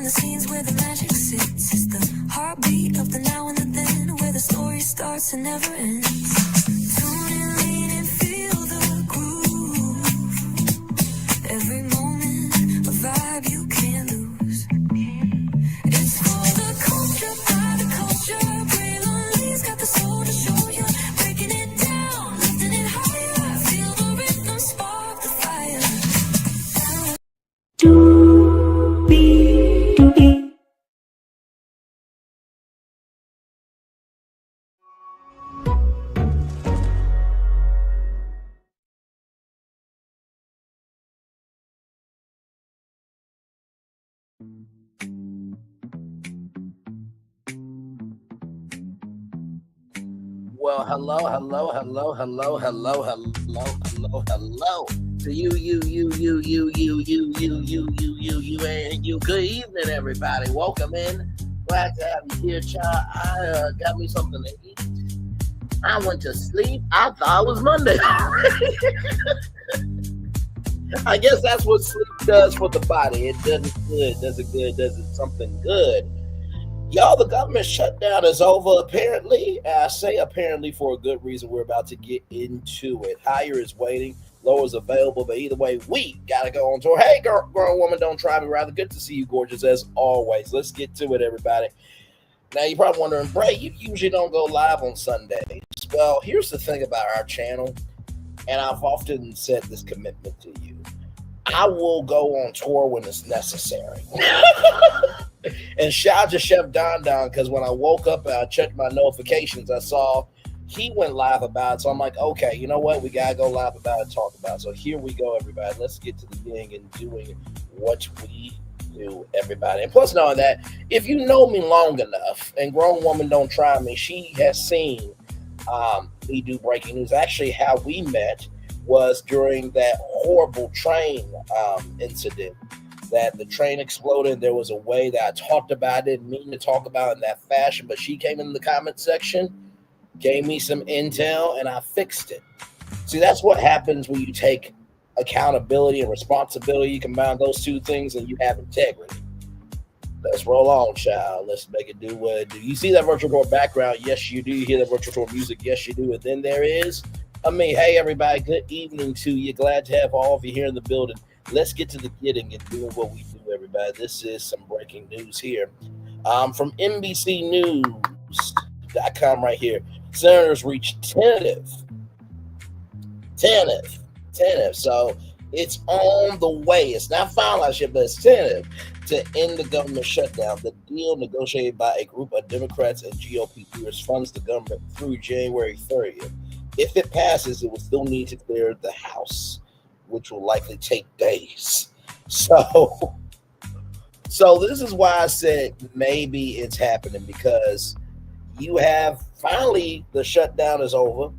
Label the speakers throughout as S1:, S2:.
S1: the scenes where the magic sits. It's the heartbeat of the now and the then, where the story starts and never ends. Tune in, lean and feel the groove. Every moment, a vibe you can't lose. It's for the culture, by the culture. Braylon Lee's got the soul to show you. Breaking it down, lifting it higher. Feel the rhythm, spark the fire.
S2: Well, hello to you, and you. Good evening, everybody. Welcome in. Glad to have you here, child. I got me something to eat. I went to sleep. I thought it was Monday. I guess that's what sleep does for the body. It does it good, does it something good. Y'all, the government shutdown is over, apparently. I say apparently for a good reason. We're about to get into it. Higher is waiting, lower is available, but either way, we got to go on tour. Hey, girl, woman, don't try me. Rather good to see you, gorgeous, as always. Let's get to it, everybody. Now, you're probably wondering, Bray, you usually don't go live on Sundays. Well, here's the thing about our channel, and I've often said this commitment to you. I will go on tour when it's necessary. And shout out to Chef Don, because when I woke up and I checked my notifications, I saw he went live about it. So I'm like, okay, you know what? We got to go live about it, talk about it. So here we go, everybody. Let's get to the beginning and doing what we do, everybody. And plus, knowing that, if you know me long enough, and Grown Woman Don't Try Me, she has seen me do breaking news. Actually, how we met was during that horrible train incident. That the train exploded. There was a way that I talked about it, didn't mean to talk about it in that fashion, but she came in the comment section, gave me some intel, and I fixed it. See, that's what happens when you take accountability and responsibility. You combine those two things and you have integrity. Let's roll on, child. Let's make it do what it do. You see that virtual tour background? Yes, you do. You hear that virtual tour music? Yes, you do. And then there is, hey, everybody, good evening to you. Glad to have all of you here in the building. Let's get to the getting and doing what we do, everybody. This is some breaking news here. From NBCnews.com right here. Senators reach tentative. So it's on the way. It's not finalized yet, but it's tentative to end the government shutdown. The deal negotiated by a group of Democrats and GOP leaders funds the government through January 30th. If it passes, it will still need to clear the House, which will likely take days. So this is why I said maybe it's happening, because you have finally the shutdown is over,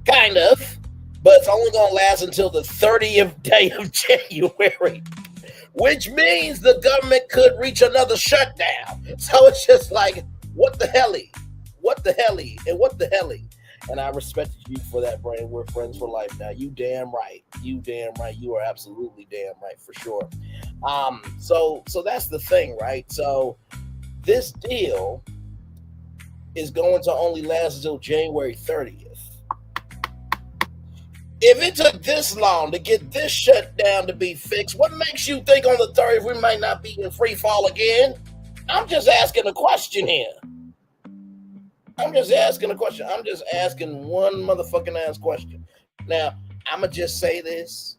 S2: kind of, but it's only going to last until the 30th day of January, which means the government could reach another shutdown. So it's just like, what the helly? And I respect you for that, Brandon. We're friends for life now. You damn right. You are absolutely damn right, for sure. So that's the thing, right? So this deal is going to only last until January 30th. If it took this long to get this shutdown to be fixed, what makes you think on the 30th we might not be in free fall again? I'm just asking a question here. I'm just asking one motherfucking ass question. Now, I'm going to just say this.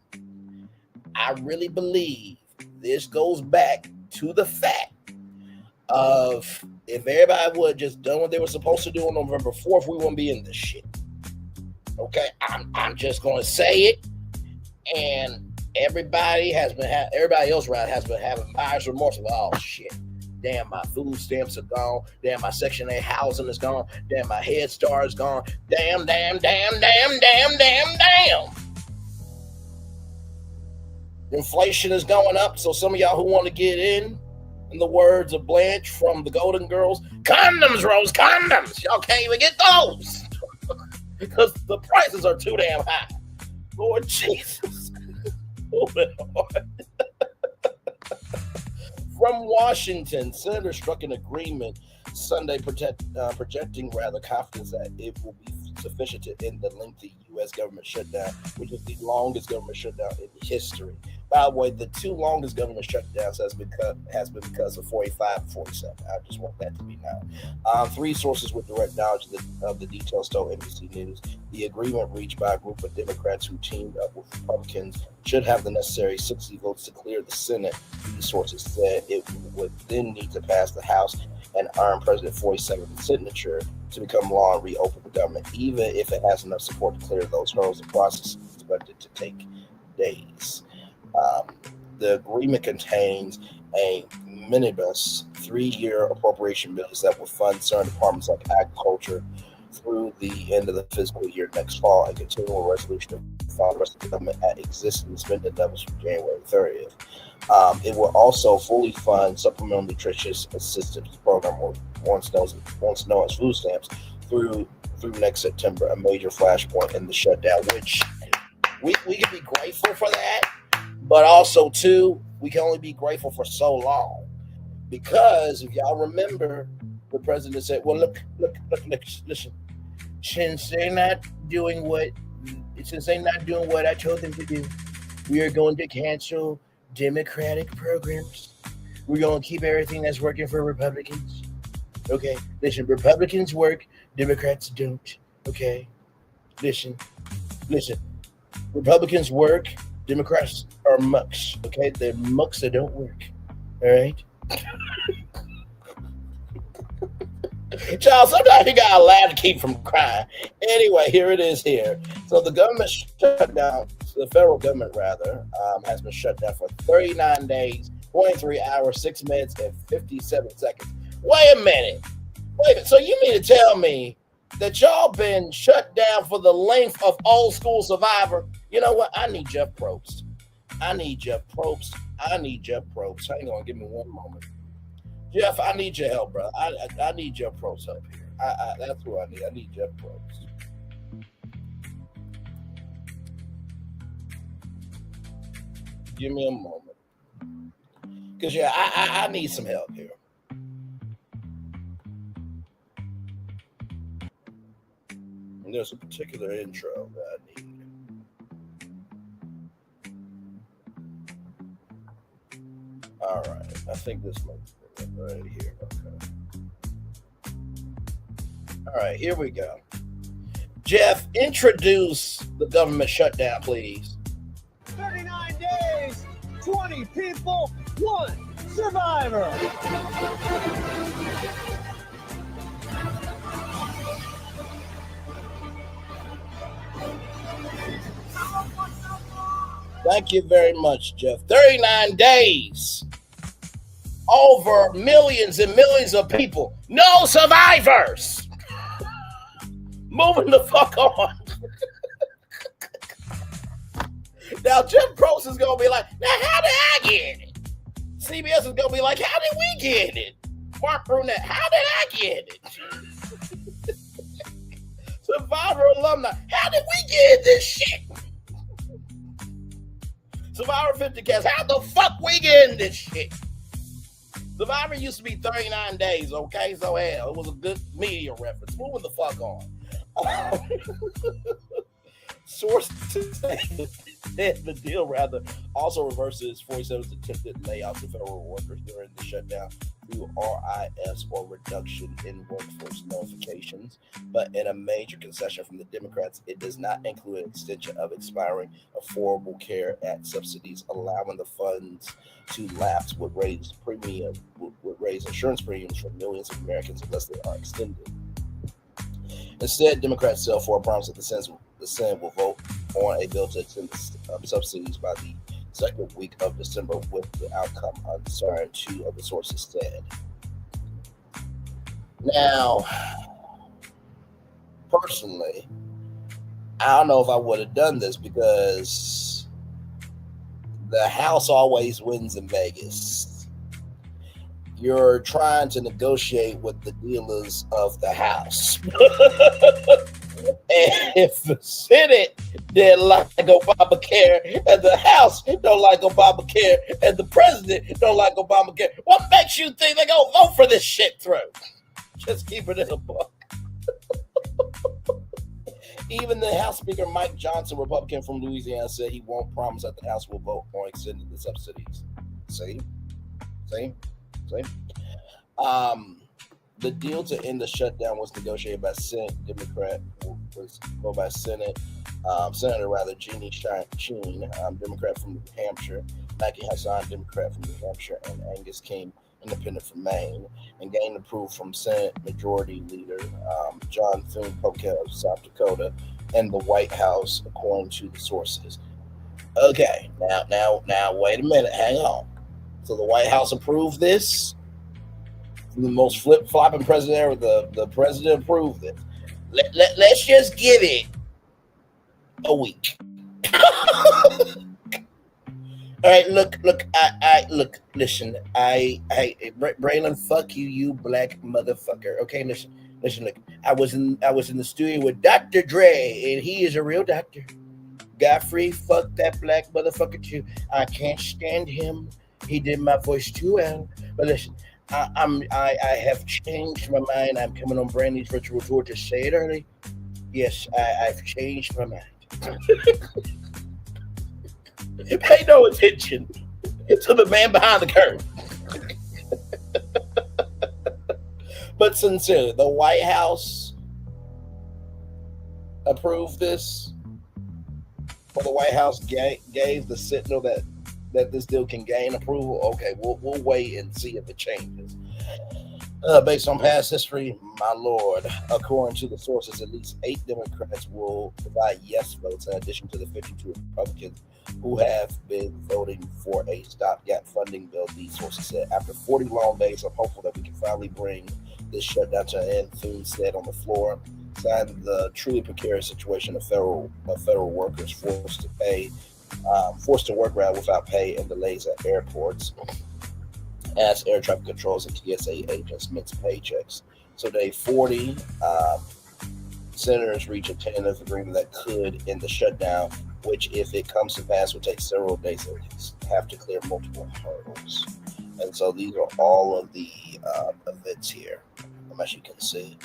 S2: I really believe this goes back to the fact of if everybody would have just done what they were supposed to do on November 4th, we wouldn't be in this shit. Okay? I'm just going to say it. And everybody else around has been having buyer's remorse of, oh, shit. Damn, my food stamps are gone. Damn, my Section 8 housing is gone. Damn, my Head Start is gone. Damn. Inflation is going up, so some of y'all who want to get in the words of Blanche from the Golden Girls, condoms, Rose, condoms. Y'all can't even get those because the prices are too damn high. Lord Jesus. Moving on. From Washington, senators struck an agreement Sunday projecting rather confidence that it will be sufficient to end the lengthy U.S. government shutdown, which is the longest government shutdown in history. By the way, the two longest government shutdowns has been because of 45 and 47. I just want that to be known. Three sources with direct knowledge of the details told NBC News the agreement reached by a group of Democrats who teamed up with Republicans should have the necessary 60 votes to clear the Senate. These sources said it would then need to pass the House and earn President 47's signature to become law and reopen the government, even if it has enough support to clear those hurdles. The process is expected to take days. The agreement contains a minibus 3-year appropriation bills that will fund certain departments like agriculture through the end of the fiscal year next fall, and continual resolution to fund the rest of the government at existing spending levels from January 30th. It will also fully fund supplemental nutritious assistance program, or once known as food stamps, through next September, a major flashpoint in the shutdown, which we can be grateful for that, but also too, we can only be grateful for so long, because if y'all remember, the president said, well, look, listen, since they're not doing what I told them to do, we are going to cancel Democratic programs. We're going to keep everything that's working for Republicans. Okay, listen, Republicans work, Democrats don't. Okay, listen, Republicans work, Democrats are mucks. Okay, they're mucks that don't work. All right. Child, sometimes you gotta laugh to keep from crying. Anyway, here it is here. So the government shutdown, the federal government rather, has been shut down for 39 days, 23 hours, 6 minutes, and 57 seconds. Wait a minute. So you mean to tell me that y'all been shut down for the length of Old School Survivor? You know what? I need Jeff Probst. Hang on, give me one moment. Jeff, I need your help, bro. I need Jeff Probst help here. That's what I need. I need Jeff Probst. Give me a moment. Because, yeah, I need some help here. And there's a particular intro that I need. All right. I think this might be right here. Okay. All right. Here we go. Jeff, introduce the government shutdown, please.
S3: 39 days, 20 people, 1 survivor.
S2: Thank you very much, Jeff. 39 days. Over millions and millions of people. No survivors. Moving the fuck on. Now, Jeff Probst is going to be like, now, how did I get it? CBS is going to be like, how did we get it? Mark Brunette, how did I get it? Survivor alumni, how did we get this shit? Survivor 50 cast, how the fuck we getting this shit? Survivor used to be 39 days, okay? So, hell, it was a good media reference. Moving the fuck on. Sources say the deal rather also reverses 47's attempted layoffs of federal workers during the shutdown through RIS, or reduction in workforce notifications. But in a major concession from the Democrats, it does not include an extension of expiring Affordable Care Act subsidies, allowing the funds to lapse would raise insurance premiums for millions of Americans unless they are extended. Instead, Democrats sell for a promise that the Senate will vote on a bill to extend subsidies by the second week of December, with the outcome uncertain, 2 of the sources said. Now, personally, I don't know if I would have done this, because the House always wins in Vegas. You're trying to negotiate with the dealers of the House. And if the Senate didn't like Obamacare, and the House don't like Obamacare, and the president don't like Obamacare, what makes you think they're gonna vote for this shit through? Just keep it in a book. Even the House Speaker Mike Johnson, Republican from Louisiana, said he won't promise that the House will vote on extending the subsidies. See? The deal to end the shutdown was negotiated by Senate Democrat, Senator Jeannie Sheen, Democrat from New Hampshire, Mackie Hassan, Democrat from New Hampshire, and Angus King, Independent from Maine, and gained approval from Senate Majority Leader John Thune Pokel of South Dakota and the White House, according to the sources. Okay, now, wait a minute, hang on. So the White House approved this. The most flip-flopping president ever. The president approved it. Let's just give it a week. All right, look, listen, Braylon, fuck you black motherfucker. Okay, listen, look, I was in the studio with Dr. Dre, and he is a real doctor. Godfrey, fuck that black motherfucker too. I can't stand him. He did my voice too well. But listen, I have changed my mind. I'm coming on Brandy's virtual tour to say it early. Yes, I've changed my mind. Pay no attention to the man behind the curtain. But sincerely, the White House approved this. Or the White House gave the signal that this deal can gain approval. Okay, we'll wait and see if it changes. Based on past history, my lord, according to the sources, at least 8 Democrats will provide yes votes in addition to the 52 Republicans who have been voting for a stopgap funding bill, these sources said. After 40 long days, I'm hopeful that we can finally bring this shutdown to an end, Thune said on the floor, citing the truly precarious situation of federal workers forced to work around without pay and delays at airports as air traffic controls and TSA agents miss paychecks. So day 40, senators reach a tentative agreement that could end the shutdown, which, if it comes to pass, will take several days and have to clear multiple hurdles. And so these are all of the events here, as you can see.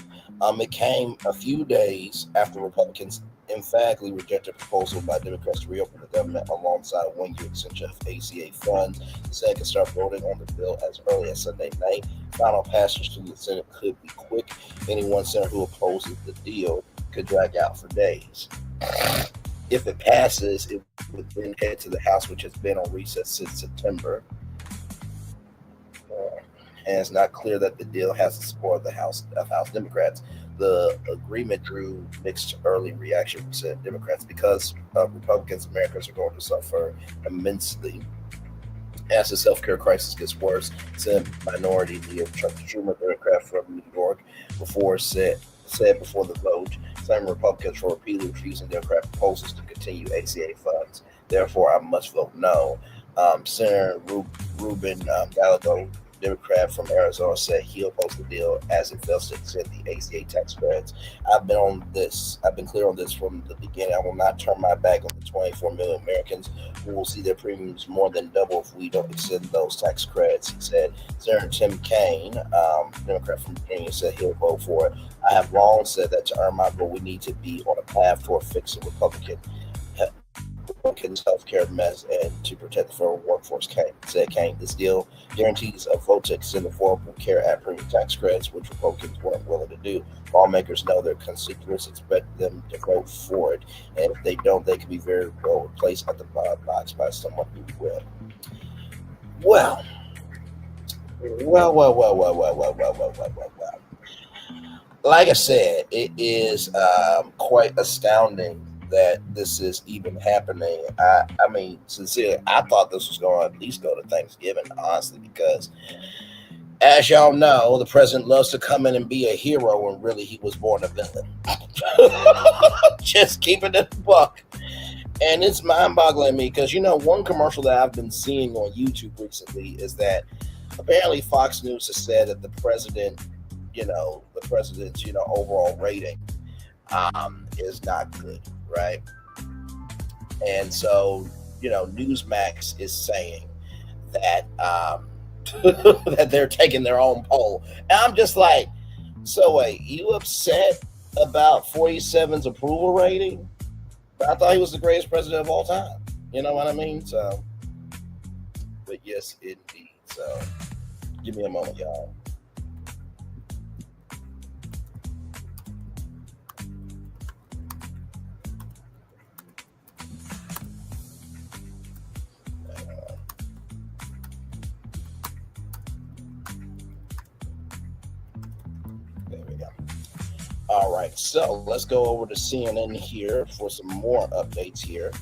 S2: It came a few days after Republicans emphatically rejected a proposal by Democrats to reopen the government alongside a one-year extension of ACA funds. The Senate can start voting on the bill as early as Sunday night. Final passage to the Senate could be quick. Any one senator who opposes the deal could drag out for days. If it passes, it would then head to the House, which has been on recess since September. And it's not clear that the deal has the support of the House Democrats. The agreement drew mixed early reaction from Senate Democrats because Republicans, Americans are going to suffer immensely as the healthcare crisis gets worse. Senate Minority Leader Chuck Schumer, Democrat from New York, said before the vote, some Republicans were repeatedly refusing Democrat proposals to continue ACA funds. Therefore, I must vote no. Senator Ruben Gallego, Democrat from Arizona, said he'll oppose the deal as it fails to extend the ACA tax credits. I've been clear on this from the beginning. I will not turn my back on the 24 million Americans who will see their premiums more than double if we don't extend those tax credits, he said. Senator Tim Kaine, Democrat from Virginia, said he'll vote for it. I have long said that to earn my vote, we need to be on a path toward fixing Republicans' healthcare mess and to protect the federal workforce, said Kaine. This deal guarantees a vote to extend the Affordable Care Act premium tax credits, which Republicans weren't willing to do. Lawmakers know their constituents expect them to vote for it, and if they don't, they can be very well replaced at the ballot box by someone who will. Well. Like I said, it is quite astounding that this is even happening. I mean, sincerely, I thought this was going to at least go to Thanksgiving, honestly, because as y'all know, the president loves to come in and be a hero when really he was born a villain. Just keeping it a buck. And it's mind-boggling me because, one commercial that I've been seeing on YouTube recently is that apparently Fox News has said that the president's overall rating is not good, right? And so, Newsmax is saying that that they're taking their own poll. And I'm just like, so wait, you upset about 47's approval rating? But I thought he was the greatest president of all time. You know what I mean? So, but yes, indeed. So, give me a moment, y'all. All right, so let's go over to CNN here for some more updates here.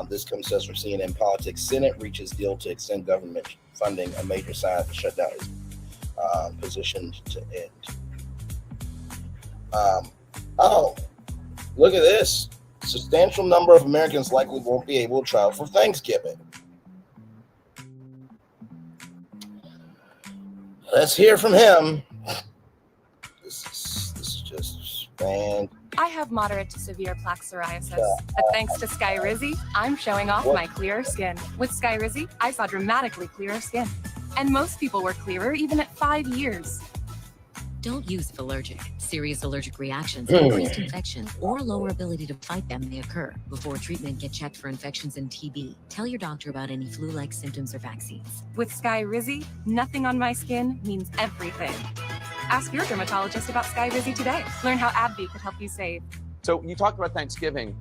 S2: This comes to us from CNN Politics. Senate reaches deal to extend government funding, a major sign the shutdown is positioned to end. Oh, look at this. Substantial number of Americans likely won't be able to travel for Thanksgiving. Let's hear from him. This is just, man.
S4: I have moderate to severe plaque psoriasis, but thanks to Skyrizi, I'm showing off my clearer skin. With Skyrizi, I saw dramatically clearer skin. And most people were clearer even at 5 years.
S5: Don't use if allergic. Serious allergic reactions, increased infection, or lower ability to fight them may occur. Before treatment, get checked for infections and TB. Tell your doctor about any flu-like symptoms or vaccines.
S4: With Skyrizi, nothing on my skin means everything. Ask your dermatologist about Skyrizi today. Learn how AbbVie could help you save.
S6: So you talked about Thanksgiving.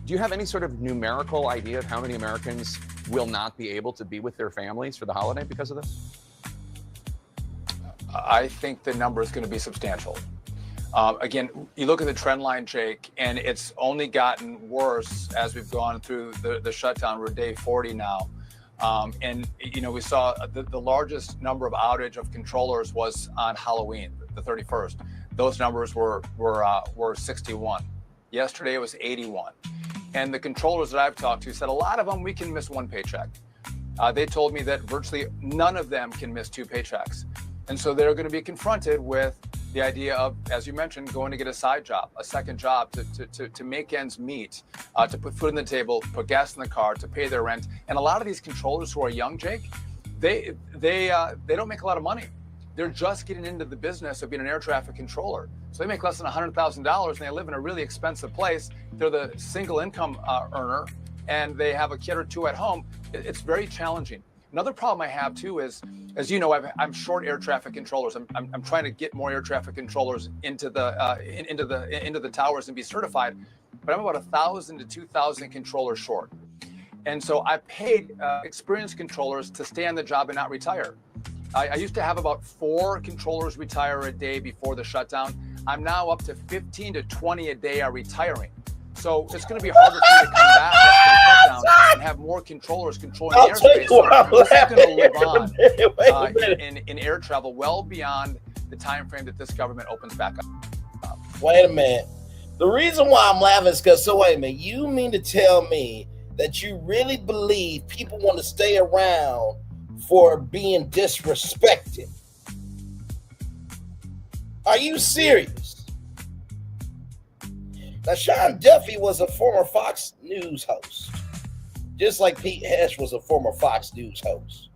S6: Do you have any sort of numerical idea of how many Americans will not be able to be with their families for the holiday because of this?
S7: I think the number is going to be substantial. Again, you look at the trend line, Jake, and it's only gotten worse as we've gone through the shutdown. We're day 40 now. And, we saw the largest number of outage of controllers was on Halloween, the 31st. Those numbers were 61. Yesterday, it was 81. And the controllers that I've talked to said a lot of them, we can miss one paycheck. They told me that virtually none of them can miss 2 paychecks. And so they're going to be confronted with the idea of, as you mentioned, going to get a side job, a second job to make ends meet, to put food on the table, put gas in the car, to pay their rent. And a lot of these controllers who are young, Jake, they don't make a lot of money. They're just getting into the business of being an air traffic controller. So they make less than $100,000 and they live in a really expensive place. They're the single income earner and they have a kid or 2 at home. It's very challenging. Another problem I have too is, as you know, I'm short air traffic controllers. I'm trying to get more air traffic controllers into the towers and be certified, but I'm about 1,000 to 2,000 controllers short. And so I paid experienced controllers to stay on the job and not retire. I used to have about 4 controllers retire a day before the shutdown. I'm now up to 15 to 20 a day are retiring. So it's going to be harder for me to come back after the shutdown and have more controllers controlling the airspace. So this is going to live on in air travel well beyond the time frame that this government opens back up.
S2: Wait a minute. The reason why I'm laughing is because, wait a minute, you mean to tell me that you really believe people want to stay around for being disrespected? Are you serious? Now, Sean Duffy was a former Fox News host, just like Pete Hesh was a former Fox News host.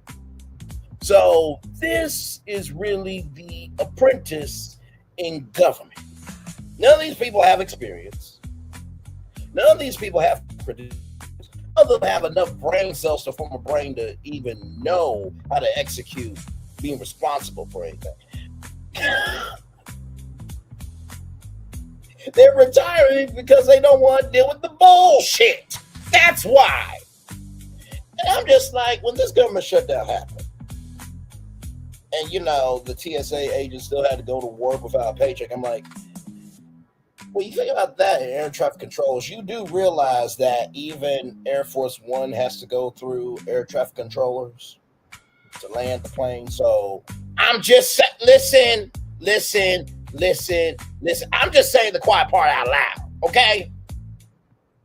S2: So this is really the apprentice in government. None of these people have experience. None of these people have produced. None of them have enough brain cells to form a brain to even know how to execute being responsible for anything. They're retiring because they don't want to deal with the bullshit. That's why. And I'm just like, when this government shutdown happened, and the TSA agents still had to go to work without a paycheck, I'm like, well, you think about that in air traffic controls, you do realize that even Air Force One has to go through air traffic controllers to land the plane. So I'm just listen. I'm just saying the quiet part out loud, okay?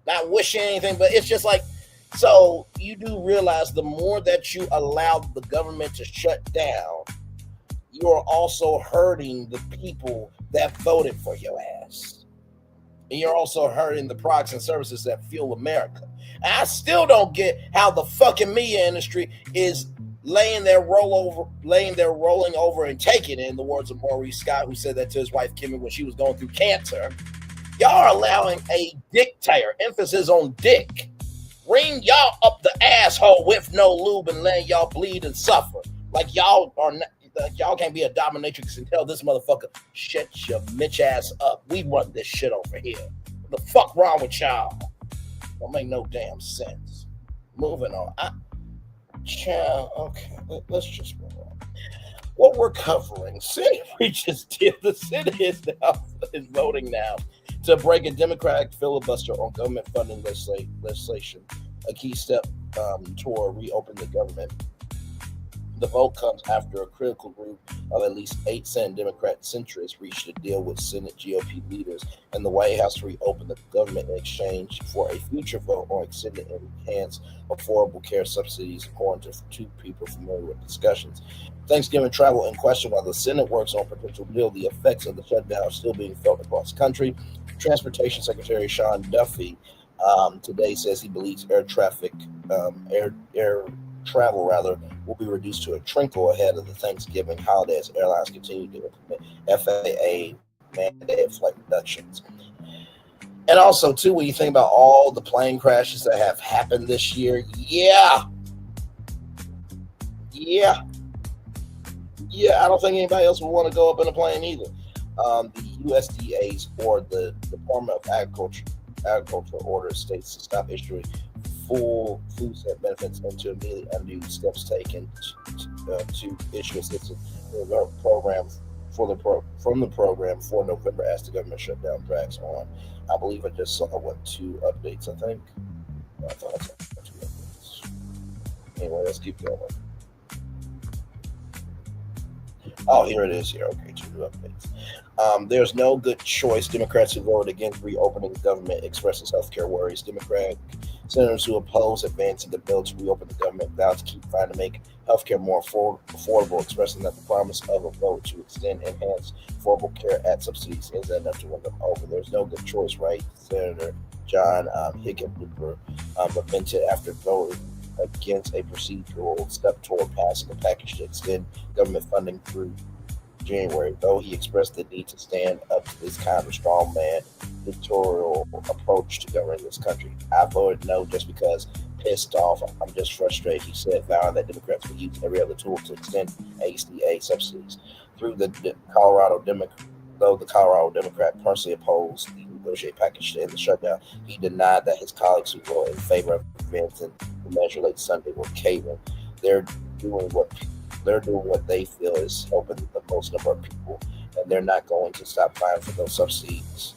S2: Not wishing anything, but it's just like, so you do realize the more that you allow the government to shut down, you are also hurting the people that voted for your ass. And you're also hurting the products and services that fuel America. And I still don't get how the fucking media industry is laying their rolling over and taking it, in the words of Maurice Scott, who said that to his wife Kimmy when she was going through cancer. Y'all are allowing a dictator, emphasis on dick, ring y'all up the asshole with no lube and letting y'all bleed and suffer. Like y'all are not, like y'all can't be a dominatrix and tell this motherfucker, shut your bitch ass up. We run this shit over here. What the fuck wrong with y'all? Don't make no damn sense. Moving on. Okay, let's just move on. What we're covering, Senate reaches deal. The Senate is voting now to break a Democratic filibuster on government funding legislation, a key step toward reopening the government. The vote comes after a critical group of at least 8 Senate Democrat centrists reached a deal with Senate GOP leaders and the White House to reopen the government in exchange for a future vote on extended and enhanced affordable care subsidies, according to 2 people familiar with discussions. Thanksgiving travel in question while the Senate works on a potential deal. The effects of the shutdown are still being felt across the country. Transportation Secretary Sean Duffy today says he believes air travel will be reduced to a trickle ahead of the Thanksgiving holiday as airlines continue to implement FAA mandated flight reductions. And also, too, when you think about all the plane crashes that have happened this year, I don't think anybody else would want to go up in a plane either. The USDA's, or the Department of Agriculture orders states to stop issuing full food stamp benefits and to immediately undo steps taken to issue assistance programs from the program for November as the government shutdown drags on. I believe I just saw 2 updates. I think. I thought I saw 2 updates. Anyway, let's keep going. Oh, here it is. Here, okay, 2 new updates. There's no good choice. Democrats who voted against reopening the government expresses healthcare worries. Democratic senators who oppose advancing the bill to reopen the government vowed to keep trying to make healthcare more affordable, expressing that the promise of a vote to extend enhanced Affordable Care Act subsidies is enough to win them over. There's no good choice, right? Senator John Hickenlooper lamented after voting against a procedural step toward passing a package to extend government funding through January, though he expressed the need to stand up to this kind of strongman dictatorial approach to governing this country. I voted no just because pissed off. I'm just frustrated, he said, vowing that Democrats would use every other tool to extend ACA subsidies. Through the Colorado Democrat personally opposed the negotiated package to end the shutdown, he denied that his colleagues who voted in favor of advancing the measure late Sunday were caving. They're doing what they feel is helping the most number of people, and they're not going to stop fighting for those subsidies.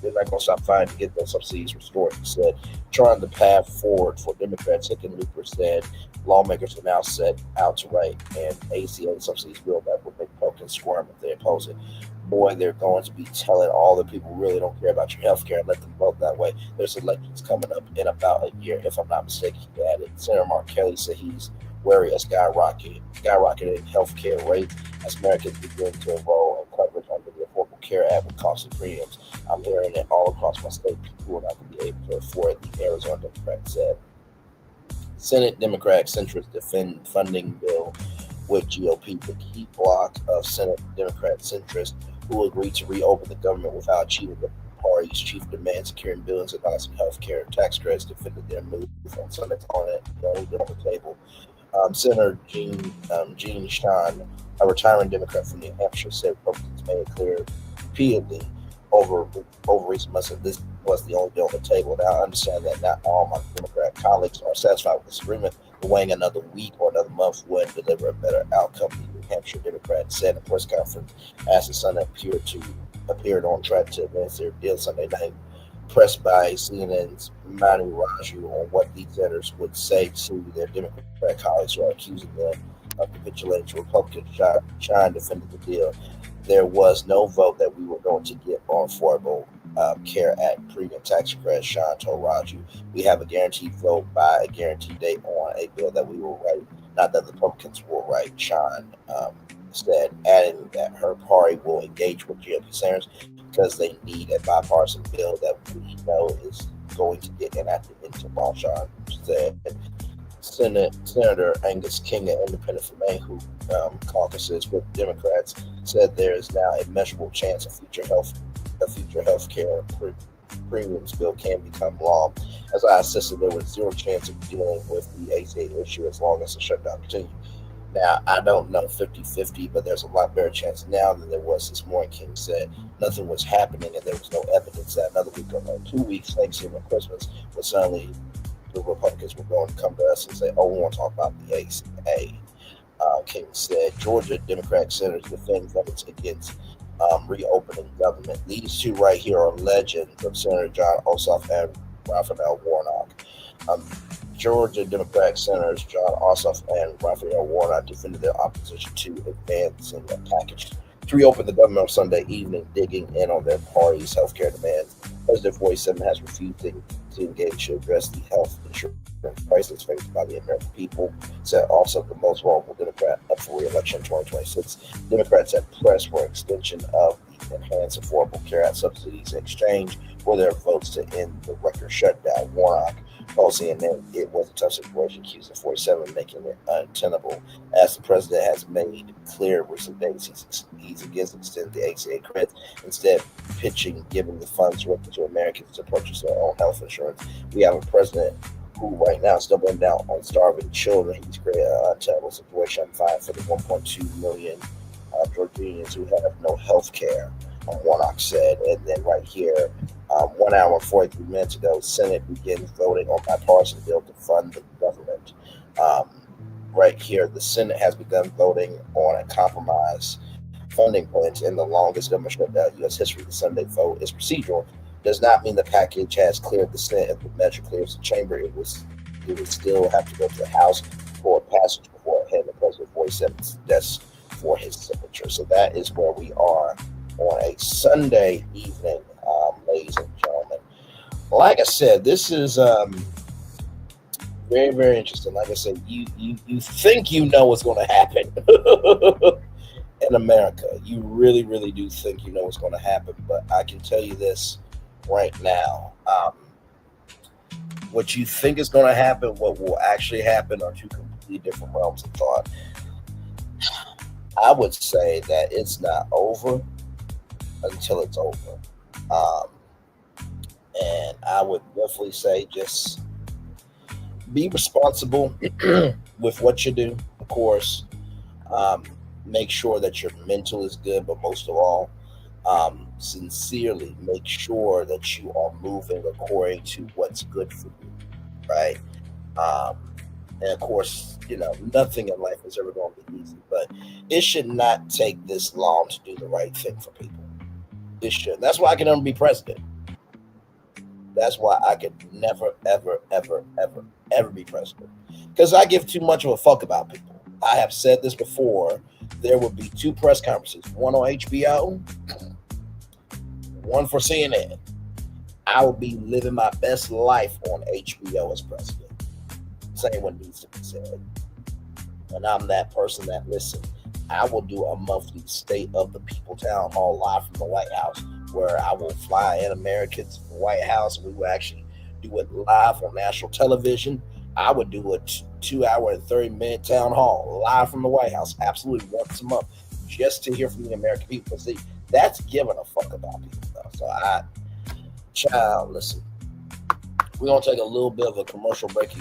S2: They're not going to stop fighting to get those subsidies restored, he said. Charting the path forward for Democrats, Hickenlooper said lawmakers are now set out to write an ACA subsidies bill that would make Republicans squirm if they oppose it. Boy, they're going to be telling all the people who really don't care about your health care and let them vote that way. There's elections coming up in about a year, if I'm not mistaken, he added. Senator Mark Kelly said he's wary of skyrocketing healthcare rates as Americans begin to enroll in coverage under the Affordable Care Act with costly premiums. I'm hearing it all across my state. People are not going to be able to afford it, the Arizona Democrat said. Senate Democrat centrists defend funding bill with GOP, the key bloc of Senate Democrat centrists who agreed to reopen the government without achieving the party's chief demand, securing billions of dollars in health care tax credits, defended their move on Sunday on the table. Senator Gene Stein, a retiring Democrat from New Hampshire, said Republicans made it clear repeatedly over recent months that this was the only bill on the table. Now, I understand that not all my Democrat colleagues are satisfied with this agreement, but waiting another week or another month would deliver a better outcome, the New Hampshire Democrat said in a press conference as the Sun appeared on track to advance their deal Sunday night. Pressed by CNN's Manu Raju on what these senators would say to their Democrat colleagues who are accusing them of capitulating to Republicans, Shine defended the deal. There was no vote that we were going to get on Affordable Care Act premium tax credit, Shine told Raju. We have a guaranteed vote by a guaranteed date on a bill that we will write, not that the Republicans will write, Shine said, adding that her party will engage with GOP senators because they need a bipartisan bill that we know is going to get enacted into law. Sean said. Senator Angus King, an independent from Maine who caucuses with Democrats, said there is now a measurable chance a future health care premiums bill can become law. As I assisted, there was zero chance of dealing with the ACA issue as long as the shutdown continued. Now, I don't know 50-50, but there's a lot better chance now than there was this morning. King said nothing was happening and there was no evidence that another week or no 2 weeks, Thanksgiving and Christmas, was suddenly the Republicans were going to come to us and say, oh, we want to talk about the ACA. King said Georgia Democratic senators defend votes against reopening government. These two right here are legends of Senator John Ossoff and Raphael Warnock. Georgia Democratic Senators John Ossoff and Raphael Warnock defended their opposition to advancing a package to reopen the government on Sunday evening, digging in on their party's health care demands. President 47 has refused to engage to address the health insurance crisis faced by the American people, said also the most vulnerable Democrat up for re-election in 2026. Democrats have pressed for extension of the enhanced Affordable Care Act subsidies in exchange for their votes to end the record shutdown. Warnock told CNN it was a tough situation, accusing 47 making it untenable. As the president has made clear recent days, he's against extending the ACA credit, instead pitching giving the funds directly to Americans to purchase their own health insurance. We have a president who right now is doubling down on starving children. He's created an untenable situation. I'm fine for the 1.2 million Georgians who have no health care, Warnock said. And then right here, 1 hour and 43 minutes ago, Senate begins voting on bipartisan bill to fund the government. Right here, the Senate has begun voting on a compromise funding plan to end the longest government shutdown in U.S. history. The Sunday vote is procedural. Does not mean the package has cleared the Senate. If the measure clears the chamber, it would still have to go to the House for passage before heading to President 47's desk for his signature. So that is where we are on a Sunday evening, ladies and gentlemen. Like I said, this is very, very interesting. Like I said, you think you know what's going to happen in America. You really, really do think you know what's going to happen. But I can tell you this right now. What you think is going to happen, what will actually happen, are two completely different realms of thought. I would say that it's not over until it's over. And I would definitely say just be responsible with what you do, of course. Make sure that your mental is good, but most of all, sincerely make sure that you are moving according to what's good for you, right? And of course, nothing in life is ever going to be easy, but it should not take this long to do the right thing for people. It should. That's why I can never be president. That's why I could never, ever, ever, ever, ever be president. Because I give too much of a fuck about people. I have said this before. There would be two press conferences, one on HBO, one for CNN. I would be living my best life on HBO as president. Saying what needs to be said. And I'm that person that, listen, I will do a monthly State of the People town hall live from the White House, where I will fly in Americans from the White House. We will actually do it live on national television. I would do a 2 hour and 30-minute town hall live from the White House, absolutely once a month, just to hear from the American people. See, that's giving a fuck about people, though. So listen, we're going to take a little bit of a commercial break,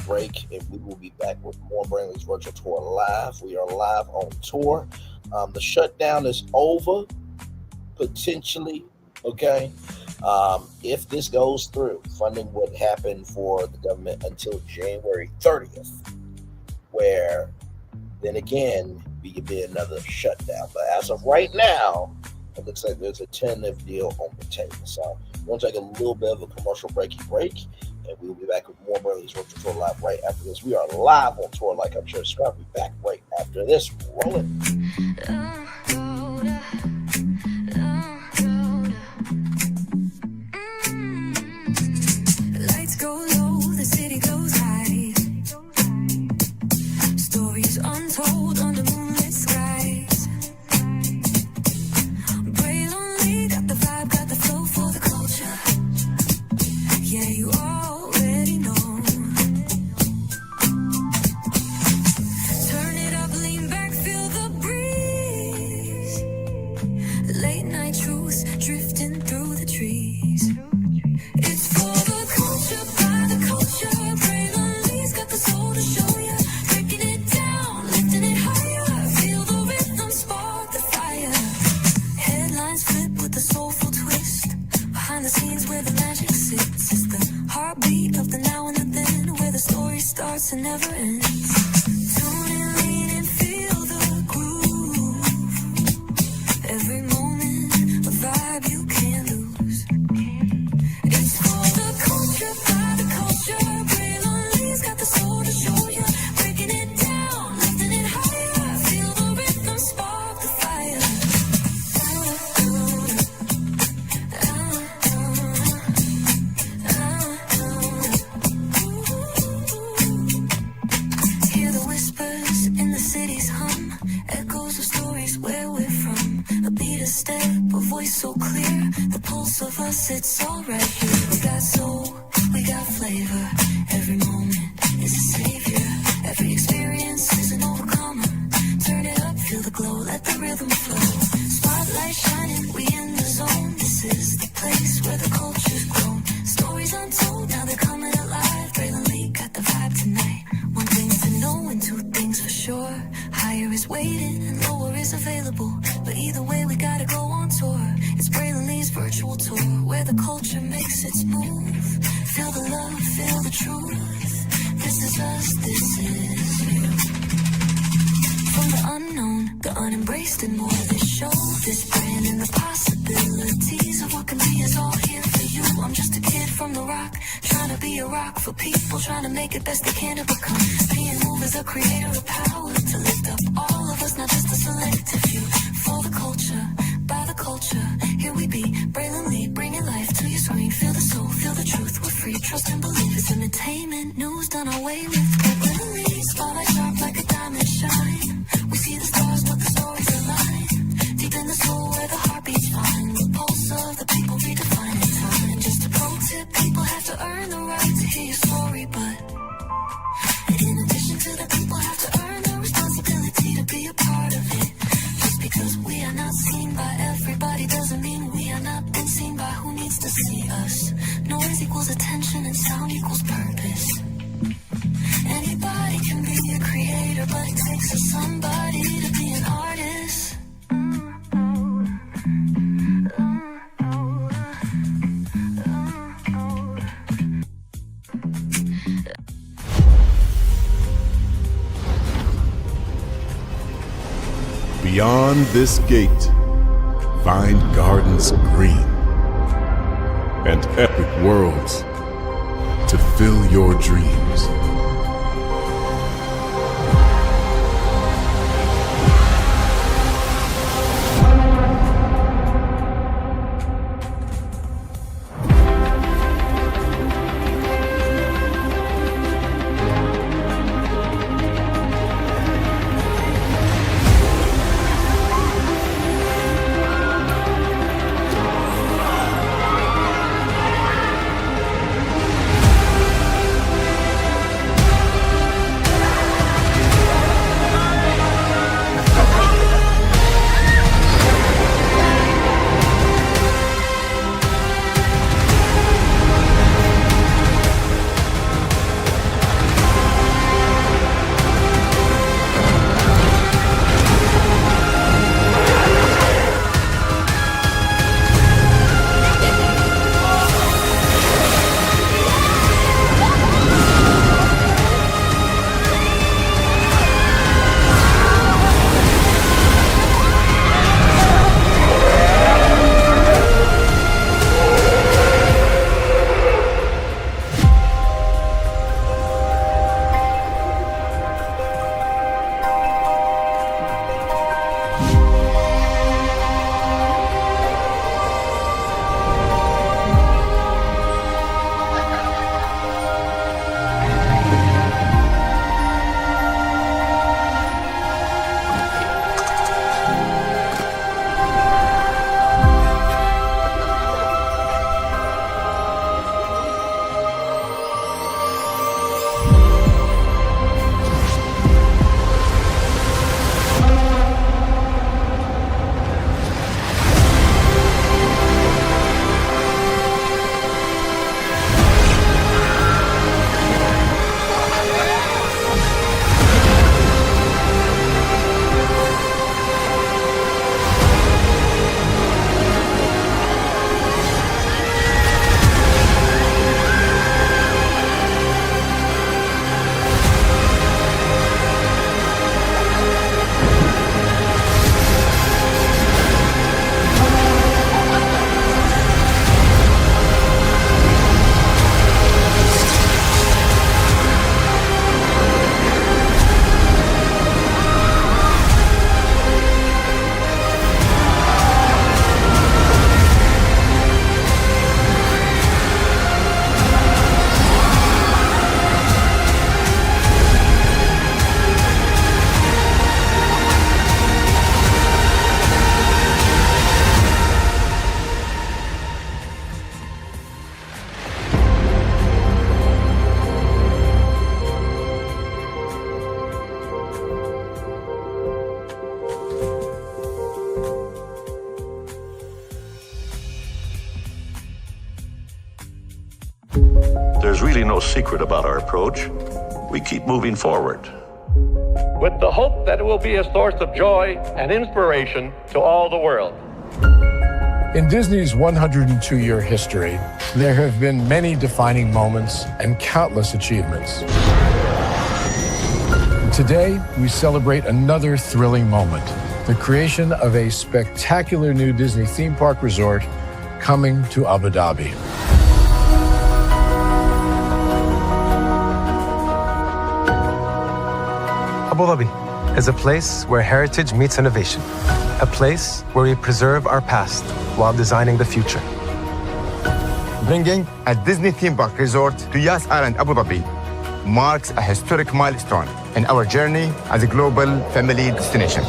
S2: and we will be back with more Brandley's Virtual Tour Live. We are live on tour. The shutdown is over, potentially, okay? If this goes through, funding would happen for the government until January 30th, where then again, we could be another shutdown. But as of right now, it looks like there's a tentative deal on the table. So we're going to take a little bit of a commercial break, and we will be back with more Brandley's Virtual Tour Live right after this. We are live on tour, like I'm sure. Subscribe. We'll be back right after this. Roll it.
S1: Lights go low, the city goes high. Stories untold under moonlit skies. and never ends. Tune in, lean and feel the groove. Every moment, a vibe you can't lose. It's for the culture, by the culture. Braylon got the soul to show you. Breaking it down, lifting it higher. Feel the rhythm, spark the fire. Hear the whispers in the city's hum. Echoes of stories where we're from. A beat, a step, a voice so clear. The pulse of us, it's all right here. We got soul, we got flavor. Every moment is a savior. Every experience is an overcomer. Turn it up, feel the glow, let the rhythm flow. Spotlight shining, we in the zone. This is the place where the culture's grown. Stories untold, now they're coming alive. Braylon Lee got the vibe tonight. One thing to know and two things for sure. Higher is waiting and lower is available. But either way, we gotta go on tour. It's Braylon Lee's virtual tour, where the culture makes its move. Feel the love, feel the truth. This is us, this is you. From the unknown, the unembraced and more. This show, this brand and the possibilities of what can be is all here for you. I'm just a kid from the rock, trying to be a rock for people, trying to make it best they can to become. Being moved is a creator of power to lift up all of us, not just a selective few. For the culture, by the culture, here we be. Braylon Lee, bringing life to your screen. Feel the soul, feel the truth. We're free, trust and believe. It's entertainment, news done away with. Braylon Lee, spotlight sharp like a diamond shine. We see the stars, but the stories align. Deep in the soul where the heartbeats find. The pulse of the people redefining time. Just a pro tip, people have to earn the right to hear your story, but in addition to that, people have to earn the responsibility to be a part of it. Just because we are not seen by everybody doesn't mean we are not been seen by who needs to see us. Noise equals attention and sound equals purpose. Anybody can be a creator, but it takes a somebody to be an artist.
S8: Beyond this gate, find gardens green and epic worlds to fill your dreams.
S9: There's really no secret about our approach. We keep moving forward,
S10: with the hope that it will be a source of joy and inspiration to all the world.
S11: In Disney's 102-year history, there have been many defining moments and countless achievements. Today, we celebrate another thrilling moment, the creation of a spectacular new Disney theme park resort coming to Abu Dhabi.
S12: Abu Dhabi is a place where heritage meets innovation, a place where we preserve our past while designing the future.
S13: Bringing a Disney theme park resort to Yas Island, Abu Dhabi, marks a historic milestone in our journey as a global family destination.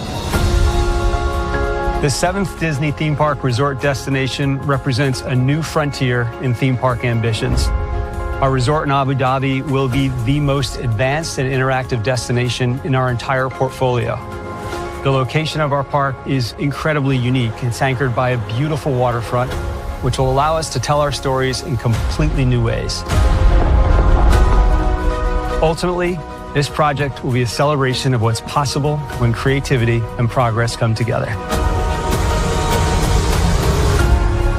S14: The 7th Disney theme park resort destination represents a new frontier in theme park ambitions. Our resort in Abu Dhabi will be the most advanced and interactive destination in our entire portfolio. The location of our park is incredibly unique. It's anchored by a beautiful waterfront, which will allow us to tell our stories in completely new ways. Ultimately, this project will be a celebration of what's possible when creativity and progress come together.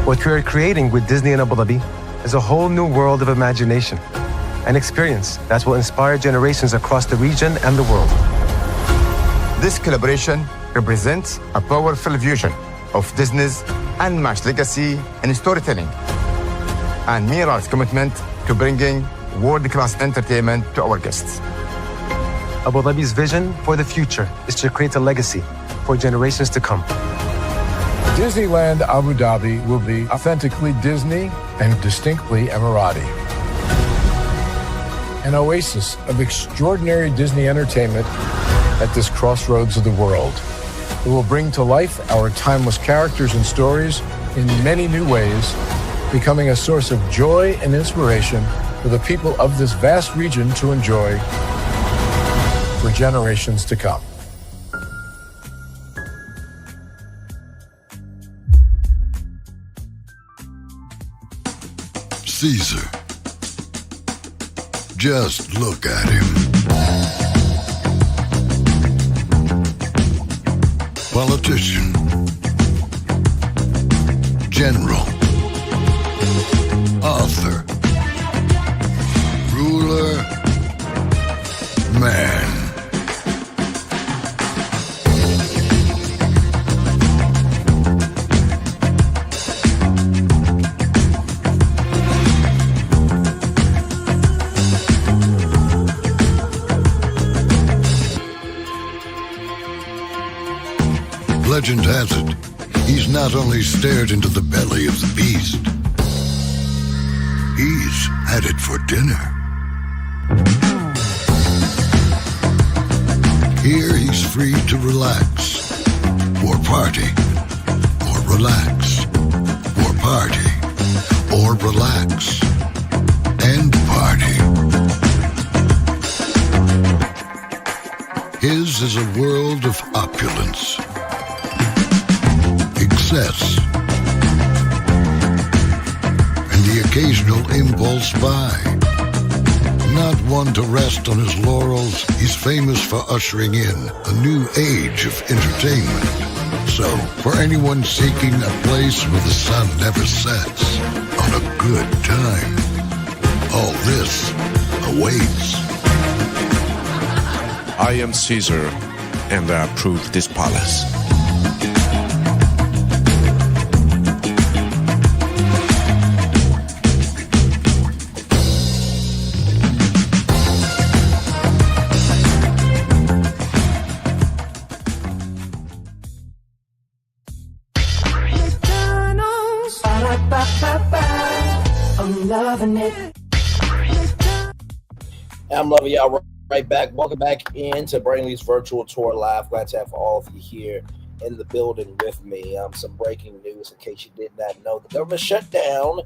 S12: What we are creating with Disney in Abu Dhabi is a whole new world of imagination, an experience that will inspire generations across the region and the world.
S13: This collaboration represents a powerful fusion of Disney's unmatched legacy in storytelling and Miral's commitment to bringing world-class entertainment to our guests.
S12: Abu Dhabi's vision for the future is to create a legacy for generations to come.
S11: Disneyland Abu Dhabi will be authentically Disney and distinctly Emirati. An oasis of extraordinary Disney entertainment at this crossroads of the world. It will bring to life our timeless characters and stories in many new ways, becoming a source of joy and inspiration for the people of this vast region to enjoy for generations to come.
S15: Caesar. Just look at him. Politician. General. Author. Ruler. Man. Legend has it, he's not only stared into the belly of the beast, he's had it for dinner. Here he's free to relax, or party, or relax, or party, or relax, and party. His is a world of opulence, excess, and the occasional impulse buy. Not one to rest on his laurels, he's famous for ushering in a new age of entertainment. So, for anyone seeking a place where the sun never sets on a good time, all this awaits.
S16: I am Caesar, and I approve this palace.
S1: I'm loving it.
S2: I'm loving y'all right back. Welcome back into Brainley's virtual tour live. Glad to have all of you here in the building with me. Some breaking news in case you did not know. The government shutdown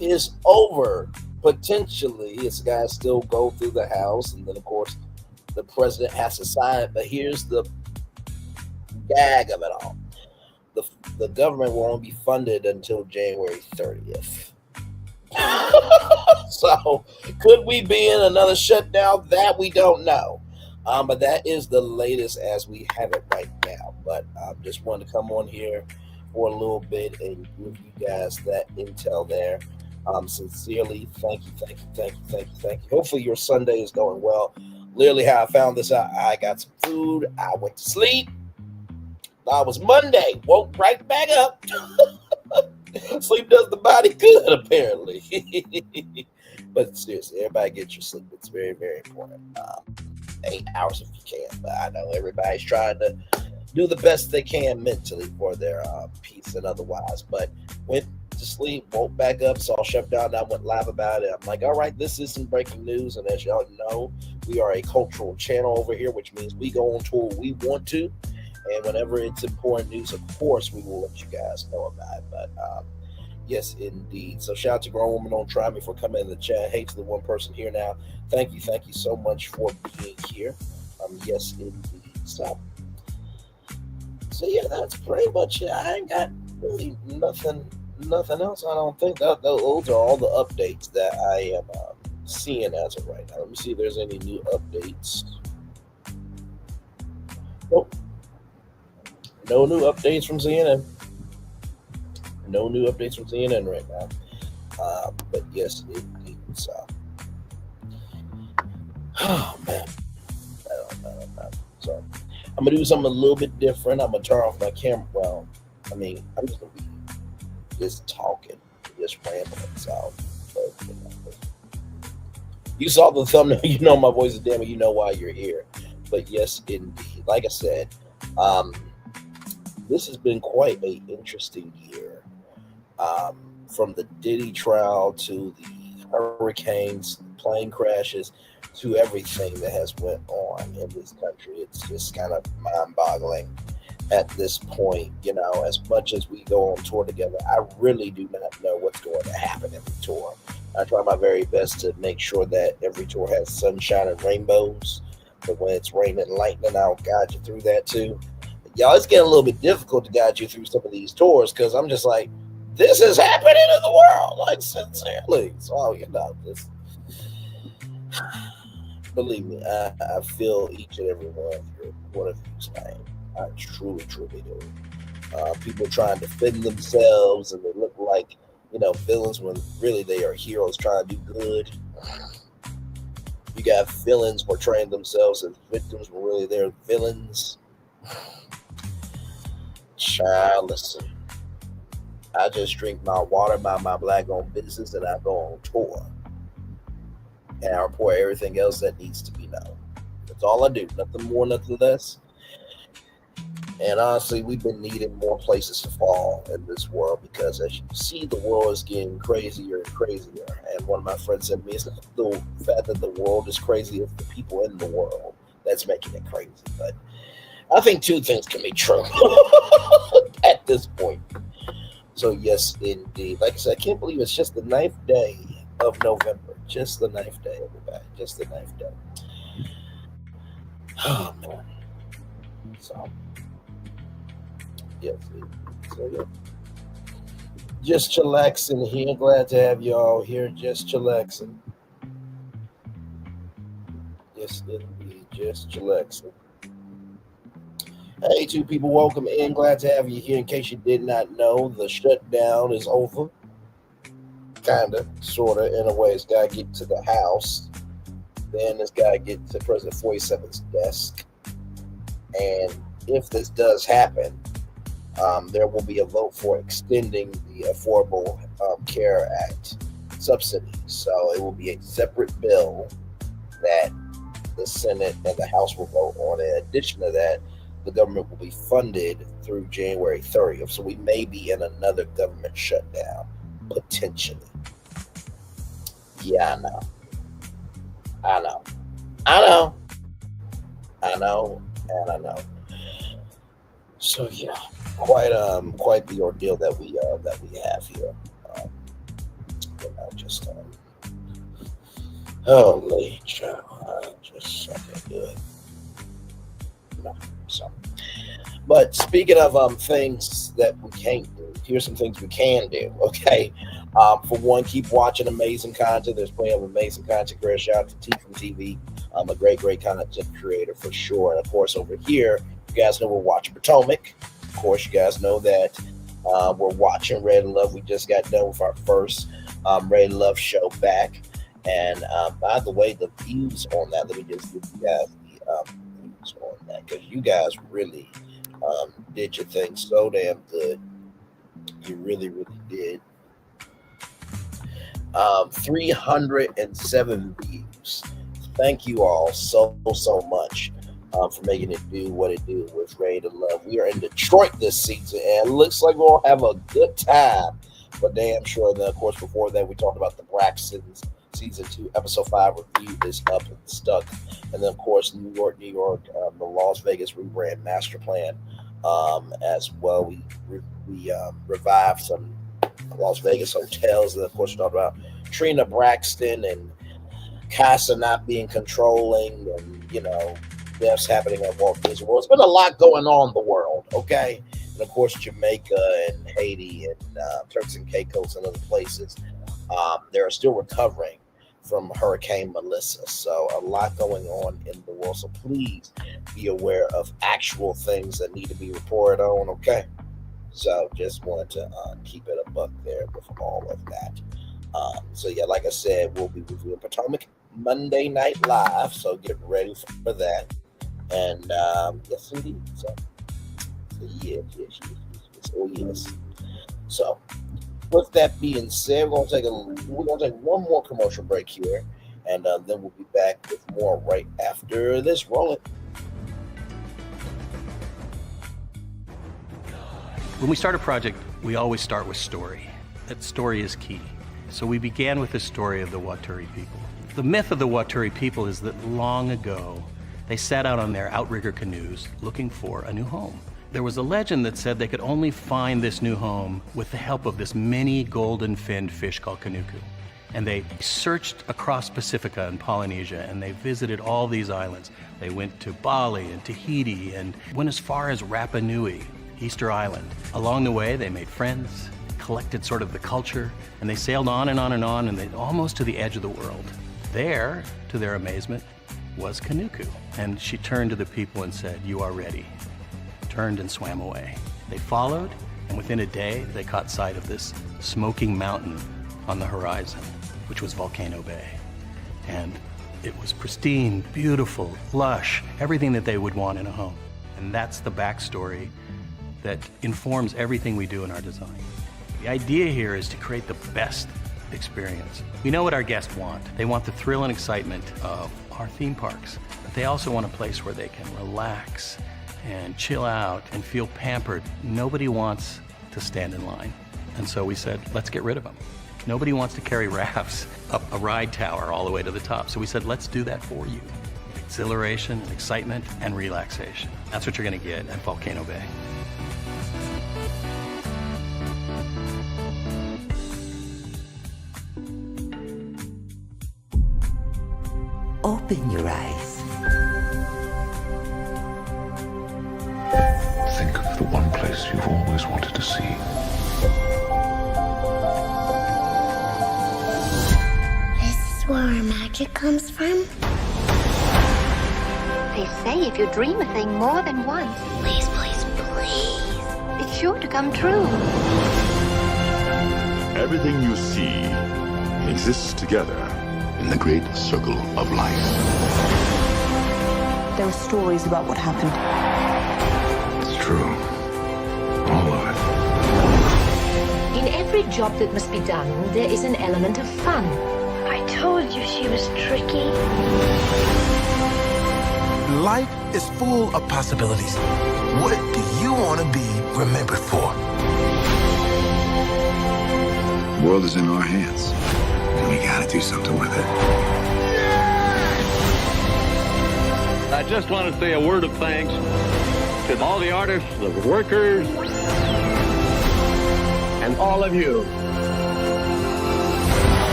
S2: is over. Potentially, it's got to still go through the House, and then, of course, the president has to sign it. But here's the gag of it all. The government will only be funded until January 30th. So could we be in another shutdown? That we don't know. But that is the latest as we have it right now. But just wanted to come on here for a little bit and give you guys that intel there. Sincerely, thank you. Hopefully your Sunday is going well. Literally how I found this out, I got some food, I went to sleep. It was Monday, woke right back up. Sleep does the body good, apparently. But seriously, everybody get your sleep. It's very, very important. 8 hours if you can. But I know everybody's trying to do the best they can mentally for their peace and otherwise. But went to sleep, woke back up, saw Shutdown. I went live about it. I'm like, all right, this is some breaking news. And as y'all know, we are a cultural channel over here, which means we go on tour we want to. And whenever it's important news, of course, we will let you guys know about it. But yes, indeed. So shout out to Grown Woman Don't Try Me for coming in the chat. Hey to the one person here now. Thank you so much for being here. Yes, indeed. So yeah, that's pretty much it. I ain't got really nothing else. I don't think that those are all the updates that I am seeing as of right now. Let me see if there's any new updates. Nope. No new updates from CNN. No new updates from CNN right now. But yes, indeed. So, oh man, I don't know. So, I'm gonna do something a little bit different. I'm gonna turn off my camera. Well, I mean, I'm just gonna be just talking, just rambling. So, but, you saw the thumbnail. You know my voice is damn. You know why you're here. But yes, indeed. Like I said, this has been quite an interesting year. From the Diddy trial to the hurricanes, plane crashes, to everything that has went on in this country. It's just kind of mind-boggling at this point. You know, as much as we go on tour together, I really do not know what's going to happen every tour. I try my very best to make sure that every tour has sunshine and rainbows, but when it's raining and lightning, I'll guide you through that too. But y'all, it's getting a little bit difficult to guide you through some of these tours because I'm just like, this is happening in the world, like sincerely. So, you know, this, believe me, I feel each and every one of you's pain. I truly do. People trying to defend themselves and they look like, you know, villains when really they are heroes trying to do good. You got villains portraying themselves as victims when really they're villains. Child, listen. I just drink my water, mind my black-owned business, and I go on tour. And I report everything else that needs to be known. That's all I do. Nothing more, nothing less. And honestly, we've been needing more places to fall in this world because as you see, the world is getting crazier and crazier. And one of my friends said to me, it's not the fact that the world is crazy, it's the people in the world that's making it crazy. But I think two things can be true at this point. So yes, indeed. Like I said, I can't believe it's just the 9th day of November. Just the 9th day, everybody. Just the 9th day. Oh, man. So, yes. So, yeah. Just chillaxing here. Glad to have you all here. Just chillaxing. Yes, indeed. Just chillaxing. Hey, two people, welcome in. Glad to have you here. In case you did not know, the shutdown is over. Kinda, sorta, in a way. It's got to get to the House. Then it's got to get to President 47's desk. And if this does happen, there will be a vote for extending the Affordable Care Act subsidies. So it will be a separate bill that the Senate and the House will vote on. In addition to that, the government will be funded through January 30th. So we may be in another government shutdown, potentially. Yeah, I know. And I know. So yeah, quite the ordeal that we have here. Just holy child, just something good. No, so. But speaking of things that we can't do, here's some things we can do. Okay, For one, keep watching amazing content. There's plenty of amazing content. Great shout out to T from TV. A great content creator for sure. And of course, over here, you guys know we're watching Potomac. Of course, you guys know that we're watching Ready to Love. We just got done with our first Ready to Love show back. And by the way, the views on that, let me just give you guys the views on that, because you guys really did your thing so damn good. You really did. 307 views. Thank you all so much for making it do what it do with Ready to Love. We are in Detroit this season, and it looks like we'll have a good time. But damn sure. Then, of course, before that, we talked about the Braxtons season 2, episode 5 review is up and stuck. And then, of course, New York, the Las Vegas rebrand master plan as well. We revived some Las Vegas hotels. And, of course, we talked about Trina Braxton and Casa not being controlling, and, you know, deaths happening at Walt Disney World. It's been a lot going on in the world, okay? And, of course, Jamaica and Haiti and Turks and Caicos and other places, they're still recovering from Hurricane Melissa. So a lot going on in the world. So please be aware of actual things that need to be reported on, okay? So just wanted to keep it a buck there with all of that. So yeah, like I said, we'll be reviewing Potomac Monday Night Live. So get ready for that. And yes, indeed. So yes. Oh yes. So with that being said, we're gonna take one more commercial break here, and then we'll be back with more right after this. Roll it.
S17: When we start a project, we always start with story. That story is key. So we began with the story of the Waturi people. The myth of the Waturi people is that long ago, they set out on their outrigger canoes looking for a new home. There was a legend that said they could only find this new home with the help of this mini golden-finned fish called Kanuku. And they searched across Pacifica and Polynesia, and they visited all these islands. They went to Bali and Tahiti and went as far as Rapa Nui, Easter Island. Along the way, they made friends, collected sort of the culture, and they sailed on and on and on, and they almost to the edge of the world. There, to their amazement, was Kanuku. And she turned to the people and said, "You are ready." Turned and swam away. They followed, and within a day, they caught sight of this smoking mountain on the horizon, which was Volcano Bay. And it was pristine, beautiful, lush, everything that they would want in a home. And that's the backstory that informs everything we do in our design. The idea here is to create the best experience. We know what our guests want. They want the thrill and excitement of our theme parks, but they also want a place where they can relax and chill out and feel pampered. Nobody wants to stand in line. And so we said, let's get rid of them. Nobody wants to carry rafts up a ride tower all the way to the top. So we said, let's do that for you. Exhilaration, excitement, and relaxation. That's what you're gonna get at Volcano Bay.
S18: Open your eyes.
S8: Think of the one place you've always wanted to see.
S19: This is where our magic comes from?
S20: They say if you dream a thing more than once,
S19: Please,
S20: it's sure to come true.
S8: Everything you see exists together in the great circle of life.
S21: There are stories about what happened.
S8: It's true. All of it.
S20: In every job that must be done, there is an element of fun.
S19: I told you she was tricky.
S22: Life is full of possibilities. What do you want to be remembered for?
S8: The world is in our hands, and we gotta do something with it.
S10: I just want to say a word of thanks to all the artists, the workers, and all of you.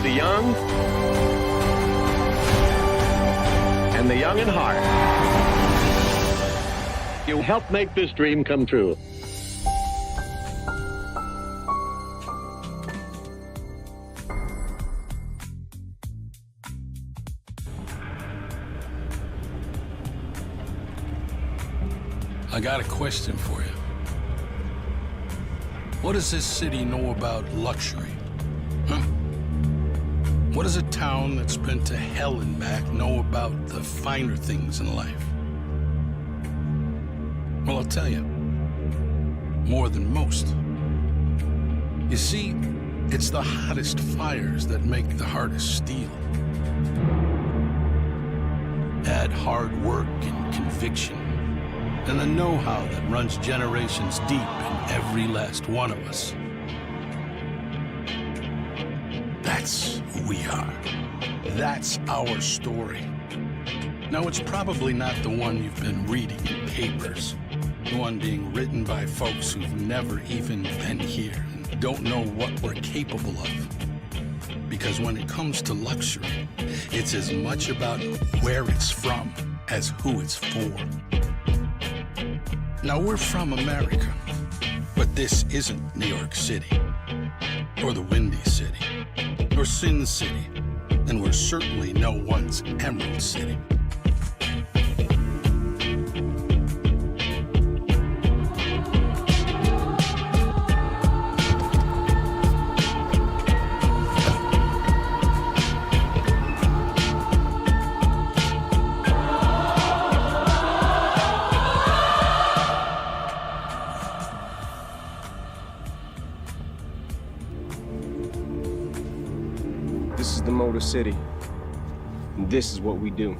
S10: The young and the young in heart. You helped make this dream come true.
S3: I got a question for you. What does this city know about luxury? Huh? What does a town that's been to hell and back know about the finer things in life? Well, I'll tell you. More than most. You see, it's the hottest fires that make the hardest steel. Add hard work and conviction, and the know-how that runs generations deep in every last one of us. That's who we are. That's our story. Now, it's probably not the one you've been reading in papers. The one being written by folks who've never even been here and don't know what we're capable of. Because when it comes to luxury, it's as much about where it's from as who it's for. Now, we're from America, but this isn't New York City, or the Windy City, or Sin City, and we're certainly no one's Emerald City.
S18: This is the Motor City, and this is what we do.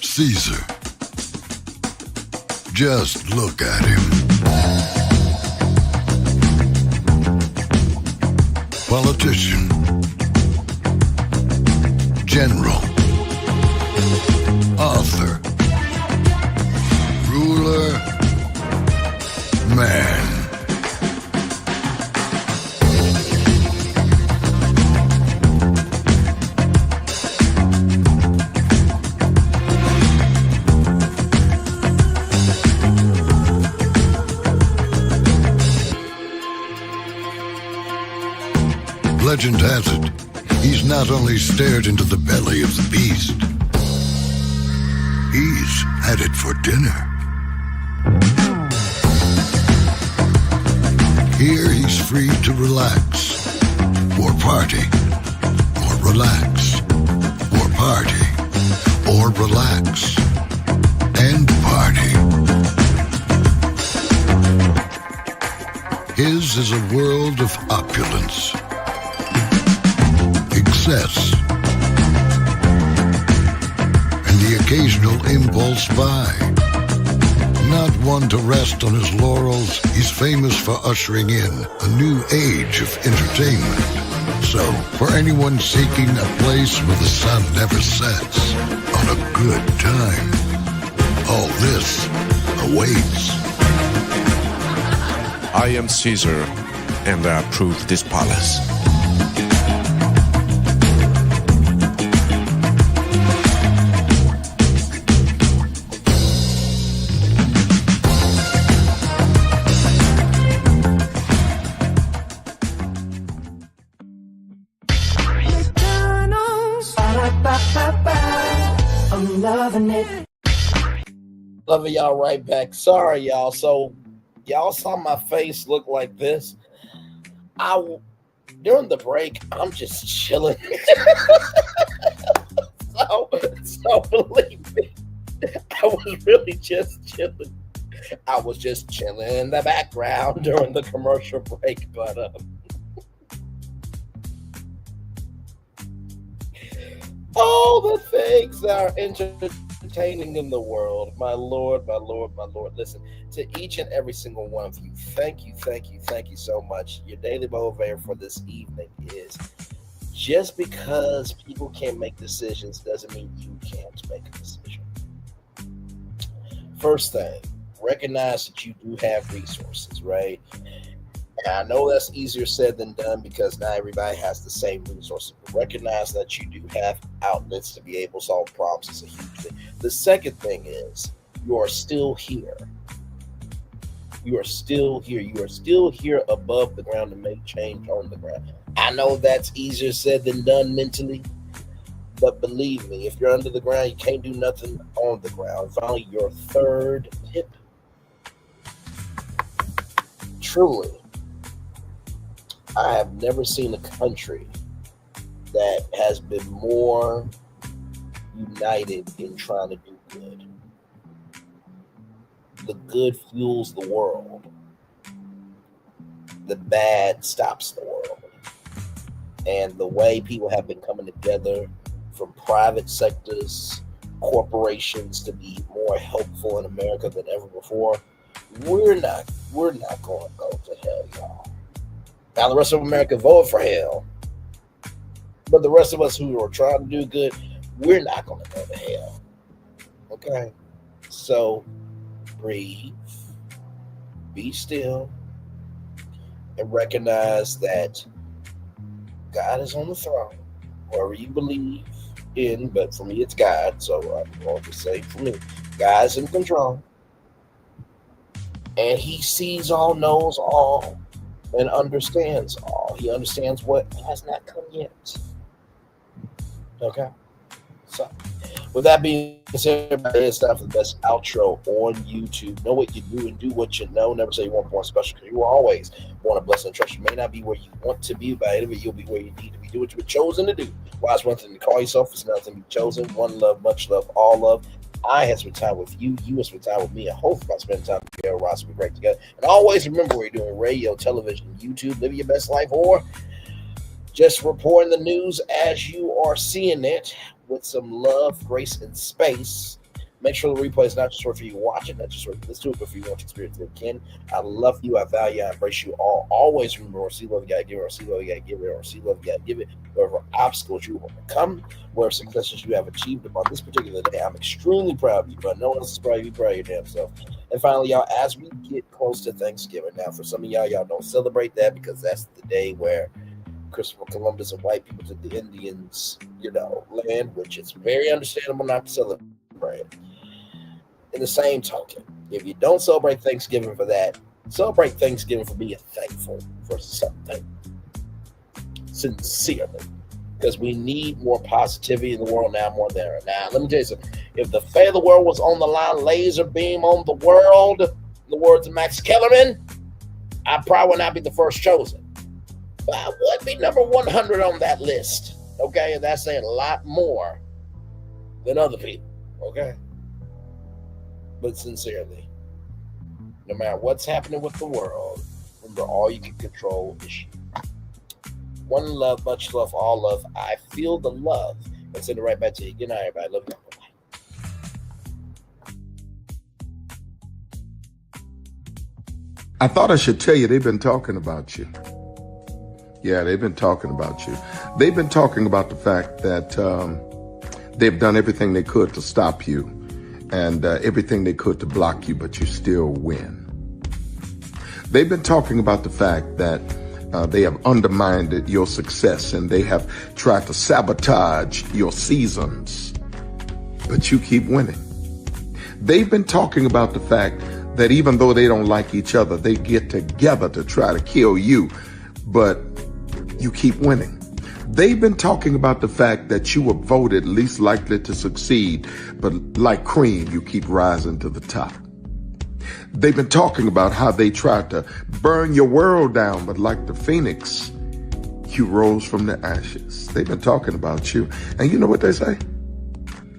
S15: Caesar. Just look at him. Politician. General. Author. Ruler. Man. Legend has it, he's not only stared into the belly of the beast, he's had it for dinner. Here he's free to relax, or party, or relax, or party, or relax, and party. His is a world of opulence. Excess, and the occasional impulse buy. Not one to rest on his laurels, he's famous for ushering in a new age of entertainment. So, for anyone seeking a place where the sun never sets on a good time, all this awaits.
S16: I am Caesar, and I approve this palace.
S1: I'm loving it.
S2: Loving y'all right back. Sorry, y'all. So, y'all saw my face look like this. During the break, I'm just chilling. so believe me, I was really just chilling. I was just chilling in the background during the commercial break, but all the things that are entertaining in the world. My Lord, my Lord, my Lord. Listen, to each and every single one of you, thank you so much. Your daily motivator for this evening is just because people can't make decisions doesn't mean you can't make a decision. First thing, recognize that you do have resources, right? And I know that's easier said than done because not everybody has the same resources. But recognize that you do have outlets to be able to solve problems is a huge thing. The second thing is You are still here. You are still here. You are still here above the ground to make change on the ground. I know that's easier said than done mentally, but believe me, if you're under the ground, you can't do nothing on the ground. Finally, your third tip. Truly, I have never seen a country that has been more united in trying to do good. The good fuels the world. The bad stops the world. And the way people have been coming together from private sectors, corporations to be more helpful in America than ever before, we're not going to go to hell, y'all. Now the rest of America voted for hell. But the rest of us who are trying to do good, we're not going to go to hell. Okay? So breathe, be still, and recognize that God is on the throne, wherever you believe in, but for me it's God, so I'm going to say for me, God's in control, and he sees all, knows all, and understands all. He understands what has not come yet. Okay? So, with that being said, everybody, it's time for the best outro on YouTube. Know what you do and do what you know. Never say you want more special, because you will always want a blessing and trust. You may not be where you want to be, but anyway, you'll be where you need to be. Do what you were chosen to do. Why it's one thing to call yourself, it's another thing to be chosen. One love, much love, all love. I have spent time with you. You have spent time with me. I hope by spending time together, we'll be great together. And always remember, we're doing radio, television, YouTube, living your best life, or just reporting the news as you are seeing it, with some love, grace, and space. Make sure the replay is not just for you watch it, not just for you listen to it, but for you want to experience it again. I love you, I value, I embrace you all. Always remember, or see love, you gotta give it, or see love, you gotta give it, or see love, you gotta give it. Whatever obstacles you overcome, whatever successes you have achieved upon this particular day, I'm extremely proud of you, but no one else is proud of you. Be proud of your damn self. And finally, y'all, as we get close to Thanksgiving, now for some of y'all don't celebrate that because that's the day where Christopher Columbus and white people took the Indians, land, which is very understandable not to celebrate. In the same token, if you don't celebrate Thanksgiving for that, celebrate Thanksgiving for being thankful for something. Sincerely. Because we need more positivity in the world now more than ever. Now, let me tell you something. If the fate of the world was on the line, laser beam on the world, in the words of Max Kellerman, I probably would not be the first chosen. But I would be number 100 on that list, okay? And that's saying a lot more than other people, okay? But sincerely, no matter what's happening with the world, remember all you can control is you. One love, much love, all love. I feel the love. And send it right back to you. Good night, everybody. Love you.
S4: I thought I should tell you they've been talking about you. Yeah, they've been talking about you. They've been talking about the fact that they've done everything they could to stop you and everything they could to block you, but you still win. They've been talking about the fact that they have undermined your success and they have tried to sabotage your seasons, but you keep winning. They've been talking about the fact that even though they don't like each other, they get together to try to kill you, but you keep winning. They've been talking about the fact that you were voted least likely to succeed, but like cream, you keep rising to the top. They've been talking about how they tried to burn your world down, but like the phoenix, you rose from the ashes. They've been talking about you. And you know what they say?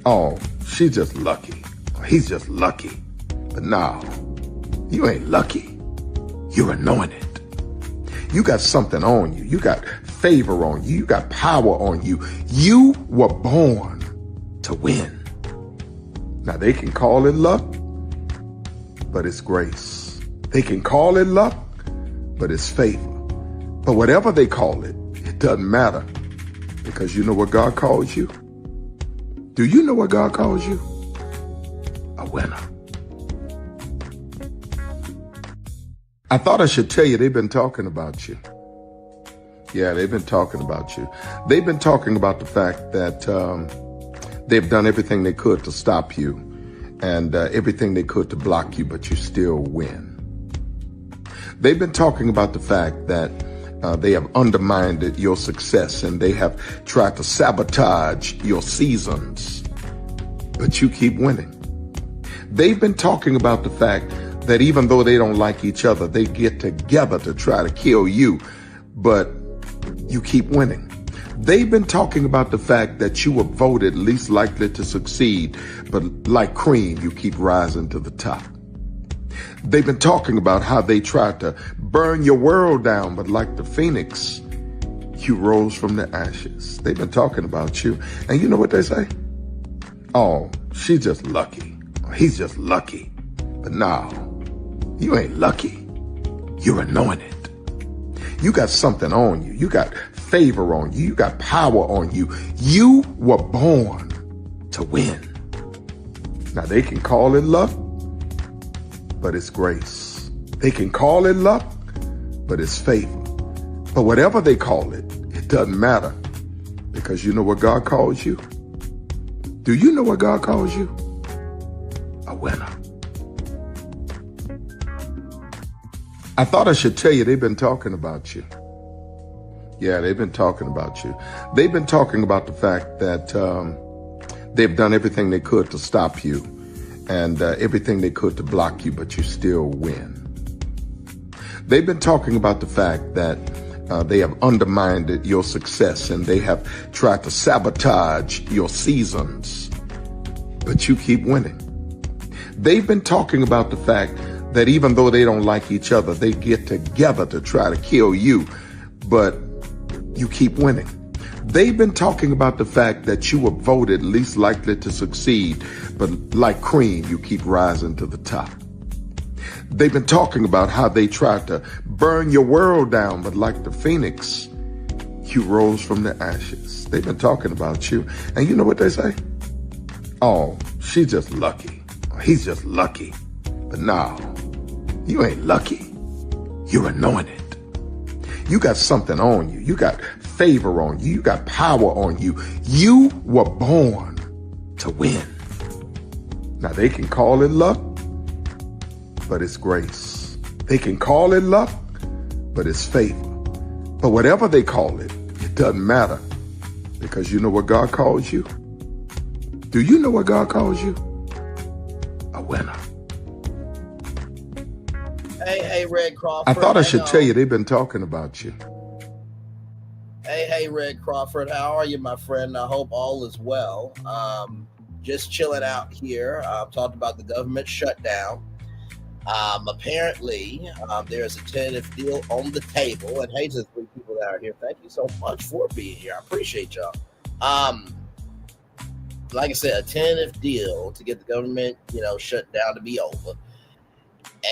S4: Oh, she's just lucky. He's just lucky. But no, you ain't lucky. You're anointed. You got something on you. You got favor on you. You got power on you. You were born to win. Now, they can call it luck, but it's grace. They can call it luck, but it's favor. But whatever they call it, it doesn't matter, because you know what God calls you? Do you know what God calls you? A winner. I thought I should tell you they've been talking about you. Yeah, they've been talking about you. They've been talking about the fact that they've done everything they could to stop you and everything they could to block you, but you still win. They've been talking about the fact that they have undermined your success and they have tried to sabotage your seasons, but you keep winning. They've been talking about the fact that even though they don't like each other, they get together to try to kill you, but you keep winning. They've been talking about the fact that you were voted least likely to succeed, but like cream, you keep rising to the top. They've been talking about how they tried to burn your world down, but like the phoenix, you rose from the ashes. They've been talking about you. And you know what they say? Oh, she's just lucky. He's just lucky. But no, you ain't lucky. You're anointed. You got something on you. You got favor on you. You got power on you. You were born to win. Now they can call it luck, but it's grace. They can call it luck, but it's favor. But whatever they call it, it doesn't matter, because you know what God calls you? Do you know what God calls you? A winner. I thought I should tell you they've been talking about you. Yeah, they've been talking about you. They've been talking about the fact that they've done everything they could to stop you and everything they could to block you, but you still win. They've been talking about the fact that they have undermined your success and they have tried to sabotage your seasons, but you keep winning. They've been talking about the fact that even though they don't like each other, they get together to try to kill you, but you keep winning. They've been talking about the fact that you were voted least likely to succeed, but like cream, you keep rising to the top. They've been talking about how they tried to burn your world down, but like the phoenix, you rose from the ashes. They've been talking about you. And you know what they say? Oh, she's just lucky. He's just lucky. But no, you ain't lucky. You're anointed. You got something on you. You got favor on you. You got power on you. You were born to win. Now they can call it luck, but it's grace. They can call it luck, but it's favor. But whatever they call it, it doesn't matter, because you know what God calls you? Do you know what God calls you? A winner.
S2: Hey, Red Crawford.
S4: I thought I should tell you they've been talking about you.
S2: Hey, Red Crawford. How are you, my friend? I hope all is well. Just chilling out here. Talked about the government shutdown. Apparently, there's a tentative deal on the table. And hey, to the 3 people that are here, thank you so much for being here. I appreciate y'all. Like I said, a tentative deal to get the government, shut down to be over.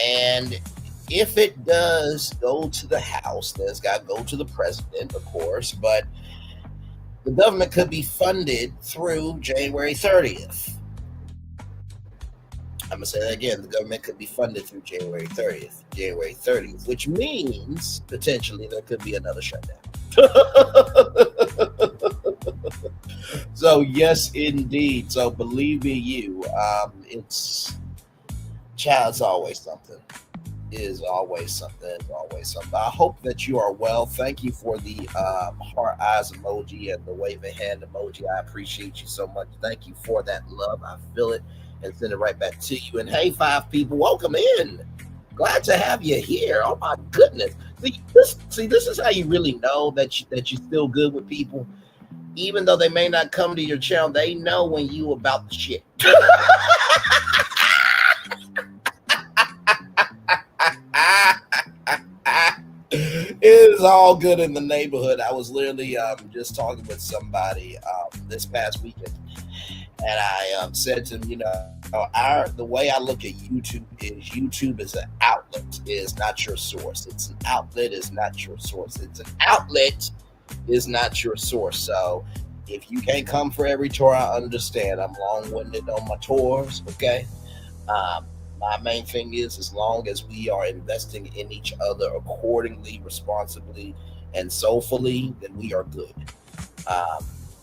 S2: And if it does go to the House, then it's got to go to the president, of course, but the government could be funded through January 30th. I'm going to say that again. The government could be funded through January 30th, which means potentially there could be another shutdown. So, yes, indeed. So, believe me, it's always something. It is always something. It's always something. I hope that you are well. Thank you for the heart eyes emoji and the waving hand emoji. I appreciate you so much. Thank you for that love. I feel it and send it right back to you. And hey, 5 people, welcome in. Glad to have you here. Oh my goodness. See, this is how you really know that you're still good with people. Even though they may not come to your channel, they know when you about the shit. It is all good in the neighborhood. I was literally just talking with somebody this past weekend, and I said to him, the way I look at YouTube is an outlet, is not your source. It's an outlet, is not your source. It's an outlet, is not your source. So if you can't come for every tour, I understand. I'm long-winded on my tours, okay? My main thing is, as long as we are investing in each other accordingly, responsibly, and soulfully, then we are good.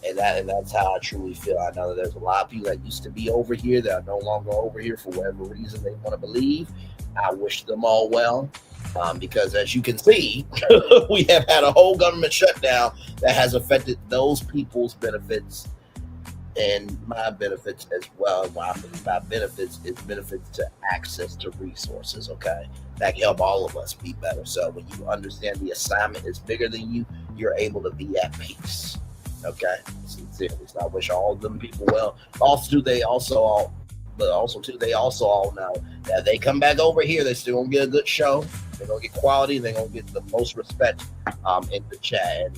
S2: And that's how I truly feel. I know that there's a lot of people that used to be over here that are no longer over here for whatever reason they want to believe. I wish them all well, because as you can see, we have had a whole government shutdown that has affected those people's benefits and my benefits as well. And what I mean by benefits is benefits to access to resources, okay? That can help all of us be better. So when you understand the assignment is bigger than you, you're able to be at peace. Okay, sincerely. So I wish all of them people well. Also, they also all know that if they come back over here, they're still gonna get a good show. They're gonna get quality. They're gonna get the most respect in the chat.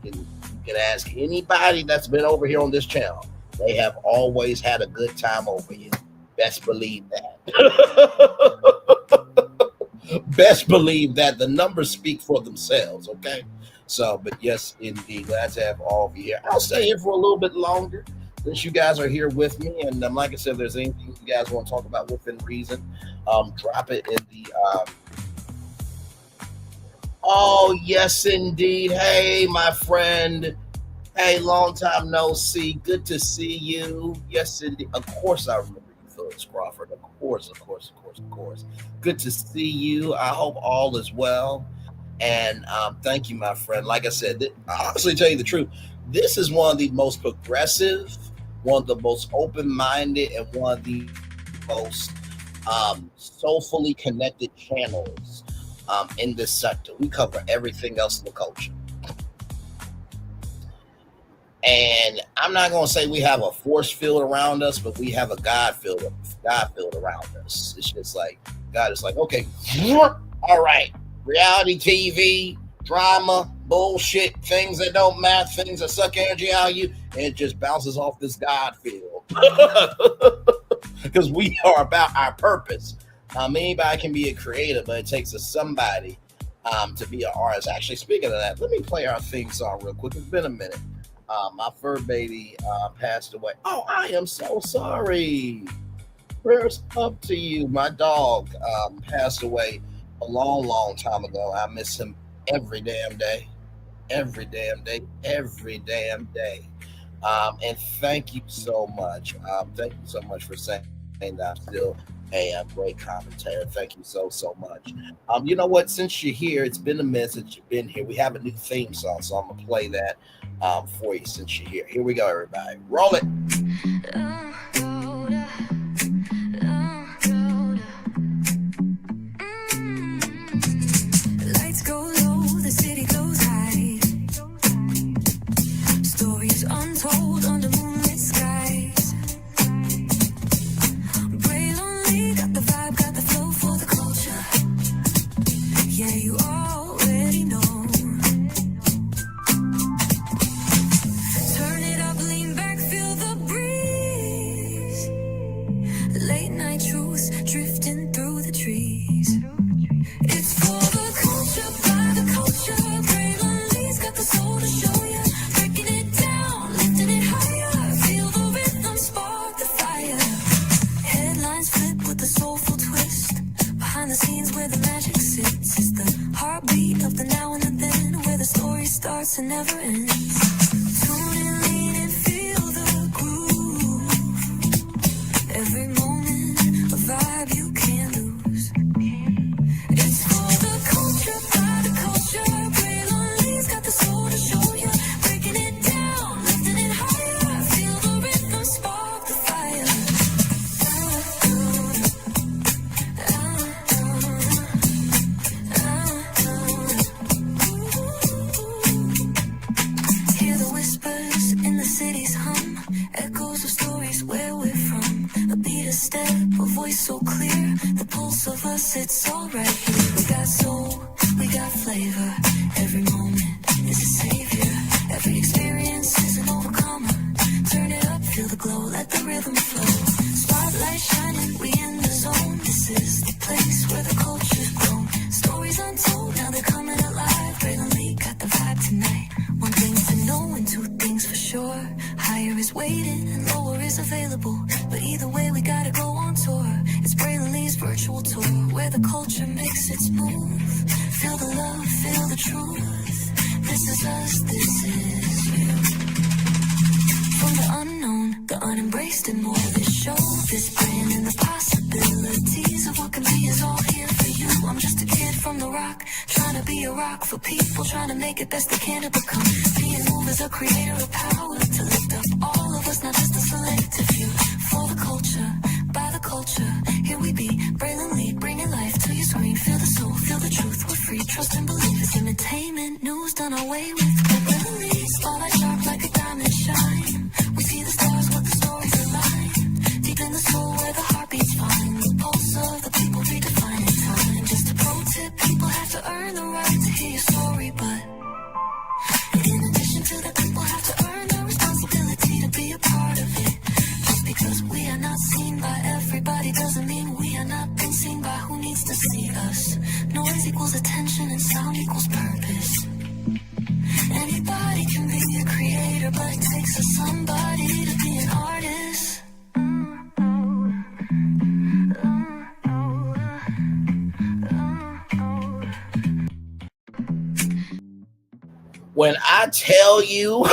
S2: And you can ask anybody that's been over here on this channel. They have always had a good time over here. Best believe that. Best believe that. The numbers speak for themselves. Okay. So, but yes, indeed, glad to have all of you here. I'll stay here for a little bit longer since you guys are here with me. And like I said, if there's anything you guys want to talk about within reason, drop it in the. Oh, yes, indeed. Hey, my friend. Hey, long time no see. Good to see you. Yes, indeed. Of course, I remember you, Phyllis Crawford. Of course. Good to see you. I hope all is well. And thank you, my friend. Like I said, I'll honestly tell you the truth. This is one of the most progressive, one of the most open-minded, and one of the most soulfully connected channels in this sector. We cover everything else in the culture. And I'm not going to say we have a force field around us, but we have a God field around us. It's just like, God is like, okay, all right. Reality TV, drama, bullshit, things that don't matter, things that suck energy out of you, and it just bounces off this God field. Because we are about our purpose. Anybody can be a creator, but it takes somebody to be an artist. Actually, speaking of that, let me play our theme song real quick. It's been a minute. My fur baby passed away. Oh, I am so sorry. Prayers up to you. My dog passed away a long time ago. I miss him every damn day. And thank you so much. Thank you so much for saying that I'm still a great commentator. Thank you so much. You know what? Since you're here, it's been a minute since you've been here. We have a new theme song, so I'm gonna play that for you since you're here. Here we go, everybody. Roll it.
S1: Untold under moonlit skies. Brave only, got the vibe, got the flow for the culture. Yeah, you already know. Turn it up, lean back, feel the breeze. Late night truths drifting through the trees. It's for the culture, by the culture. Brave only's got the soul to show you. Breaking it down, lifting it higher. Feel the rhythm, spark the fire. Headlines flip with a soulful twist. Behind the scenes where the magic sits. It's the heartbeat of the now and the then, where the story starts and never ends. Tune in, lean and feel the groove. Every moment, a vibe you can't lose. It's for the culture, by the culture. Brave only's got the soul to show you. Breaking it down, lifting it higher. Feel the rhythm, spark the fire. Hear the whispers in the city's hum. Echoes of stories where we're from. A beat, a step, a voice so clear. The pulse of us, it's all right here. We got soul, we got flavor. Every moment is a savior. Every experience is an overcomer. Turn it up, feel the glow, let the rhythm flow. Spotlight shining, we in the zone. This is the place where the culture's grown. Stories untold, now they're coming alive. Braylon Lee got the vibe tonight. One thing to know and two things for sure. Higher is waiting and lower is available. But either way, we gotta go on tour. It's Braylon Lee's virtual tour, where the culture makes its move. Feel the love, feel the truth. This is us, this is you. from the unknown, the unembraced and more. This show, this brand, and the possibilities of what can be is all here for you. I'm just a kid from the rock, trying to be a rock for people, trying to make it best they can to become. Being moved as a creator of power to lift up all of us, not just a selective few. For the culture, by the culture, here we be, brilliantly bringing life to your screen. Feel the soul, feel the truth, we're free. Trust and believe it's entertainment, news done away with. Capability, spotlight sharp like a diamond shine. We see the stars, what the stories align. Deep in the soul where the heartbeats find. The pulse of the people redefining time. Just a pro tip, people have to earn the right to hear your story, but in addition to that, people have to earn the responsibility to be a part of it. Just because we are not seen by everybody doesn't mean we are not being seen by who needs to see us. Noise equals attention and sound equals purpose. Anybody can be a creator, but it takes a somebody to be an artist.
S2: When I tell you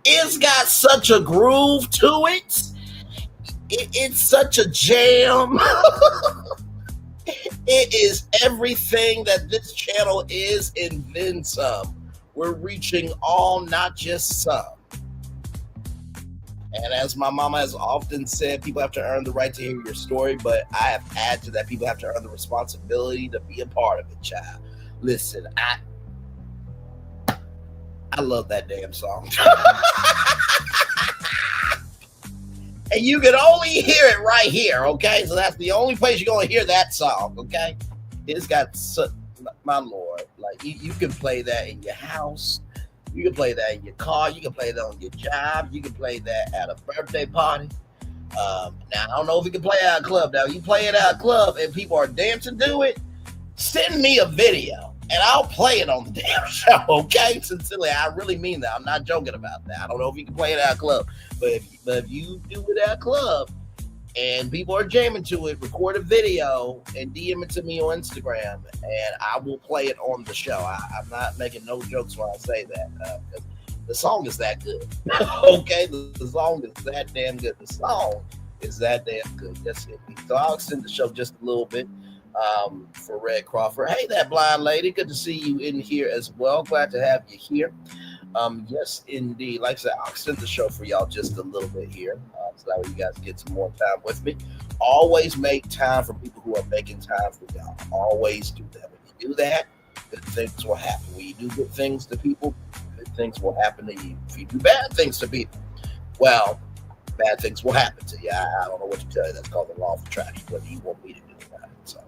S2: it's got such a groove to it, it's such a jam. It is everything that this channel is and then some. We're reaching all, not just some. And as my mama has often said, people have to earn the right to hear your story, but I have added to that, people have to earn the responsibility to be a part of it, child. Listen, I love that damn song. And you can only hear it right here, okay? So that's the only place you're going to hear that song, okay? It's got, my Lord, like you can play that in your house. You can play that in your car. You can play that on your job. You can play that at a birthday party. Now, I don't know if you can play it at a club. Now, you play it at a club and people are dancing to it, send me a video and I'll play it on the damn show, okay? Sincerely, I really mean that. I'm not joking about that. I don't know if you can play it at a club, but if you do it at a club and people are jamming to it, record a video and DM it to me on Instagram, and I will play it on the show. I'm not making no jokes when I say that. The song is that good. Okay, the song is that damn good. The song is that damn good. Yes, indeed. So I'll extend the show just a little bit for Red Crawford. Hey, that blind lady. Good to see you in here as well. Glad to have you here. Yes, indeed. Like I said, I'll extend the show for y'all just a little bit here, so that way you guys get some more time with me. Always make time for people who are making time for y'all. Always do that. When you do that, good things will happen. When you do good things to people, good things will happen to you. If you do bad things to people, well, bad things will happen to you. I don't know what to tell you. That's called the law of attraction. Whether you want me to do about it. So,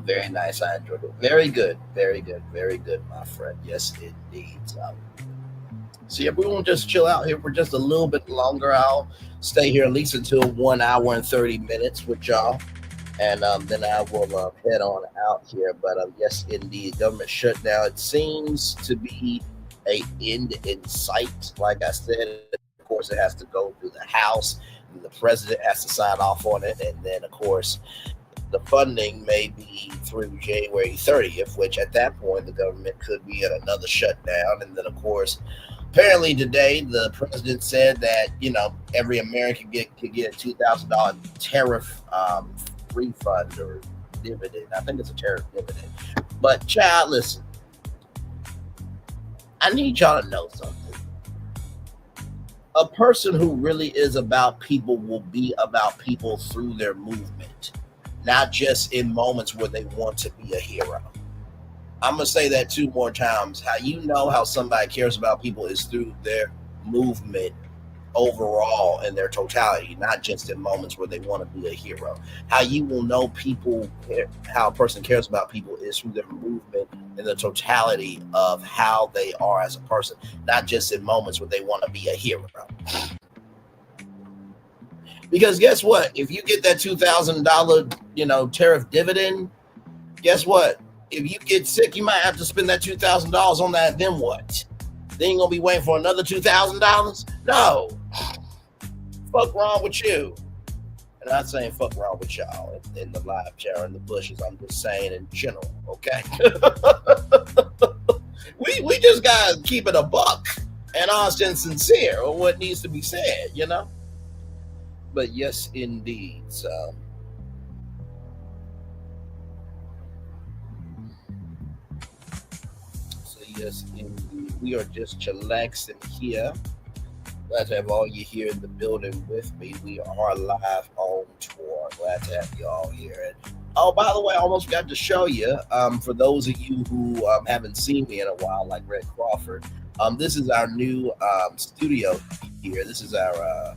S2: very nice. I enjoyed it. Very good. Very good. Very good, my friend. Yes, indeed. So yeah, we won't just chill out here for just a little bit longer. I'll stay here at least until 1 hour and 30 minutes with y'all. And then I will head on out here. But yes, indeed, government shutdown. It seems to be an end in sight. Like I said, of course, it has to go through the House. And the president has to sign off on it. And then, of course, the funding may be through January 30th, which at that point, the government could be in another shutdown. And then, of course, apparently today, the president said that, every American could get a $2,000 tariff refund or dividend. I think it's a tariff dividend. But child, listen, I need y'all to know something. A person who really is about people will be about people through their movement, not just in moments where they want to be a hero. I'm going to say that 2 more times. How you know how somebody cares about people is through their movement overall in their totality, not just in moments where they want to be a hero. How you will know people, how a person cares about people is through their movement in the totality of how they are as a person, not just in moments where they want to be a hero. Because guess what? If you get that $2,000, tariff dividend, guess what? If you get sick, you might have to spend that $2,000 on that. Then what? Then you're going to be waiting for another $2,000? No. Fuck wrong with you. And I'm not saying fuck wrong with y'all in the live chat or in the bushes. I'm just saying in general, okay? we just gotta keep it a buck and honest and sincere on what needs to be said, you know. But yes, indeed. So yes, indeed. We are just chillaxing here. Glad to have all you here in the building with me. We are live on tour. Glad to have you all here. And oh, by the way, I almost forgot to show you. For those of you who haven't seen me in a while, like Red Crawford, this is our new studio here. This is our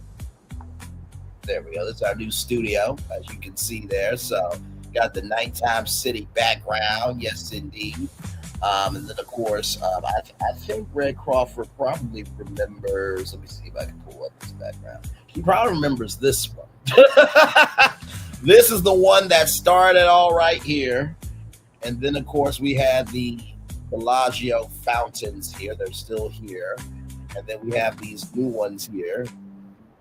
S2: there we go. This is our new studio, as you can see there. So got the nighttime city background. Yes, indeed. And then, of course, I think Red Crawford probably remembers. Let me see if I can pull up this background. He probably remembers this one. This is the one that started all right here. And then, of course, we had the Bellagio fountains here. They're still here. And then we have these new ones here.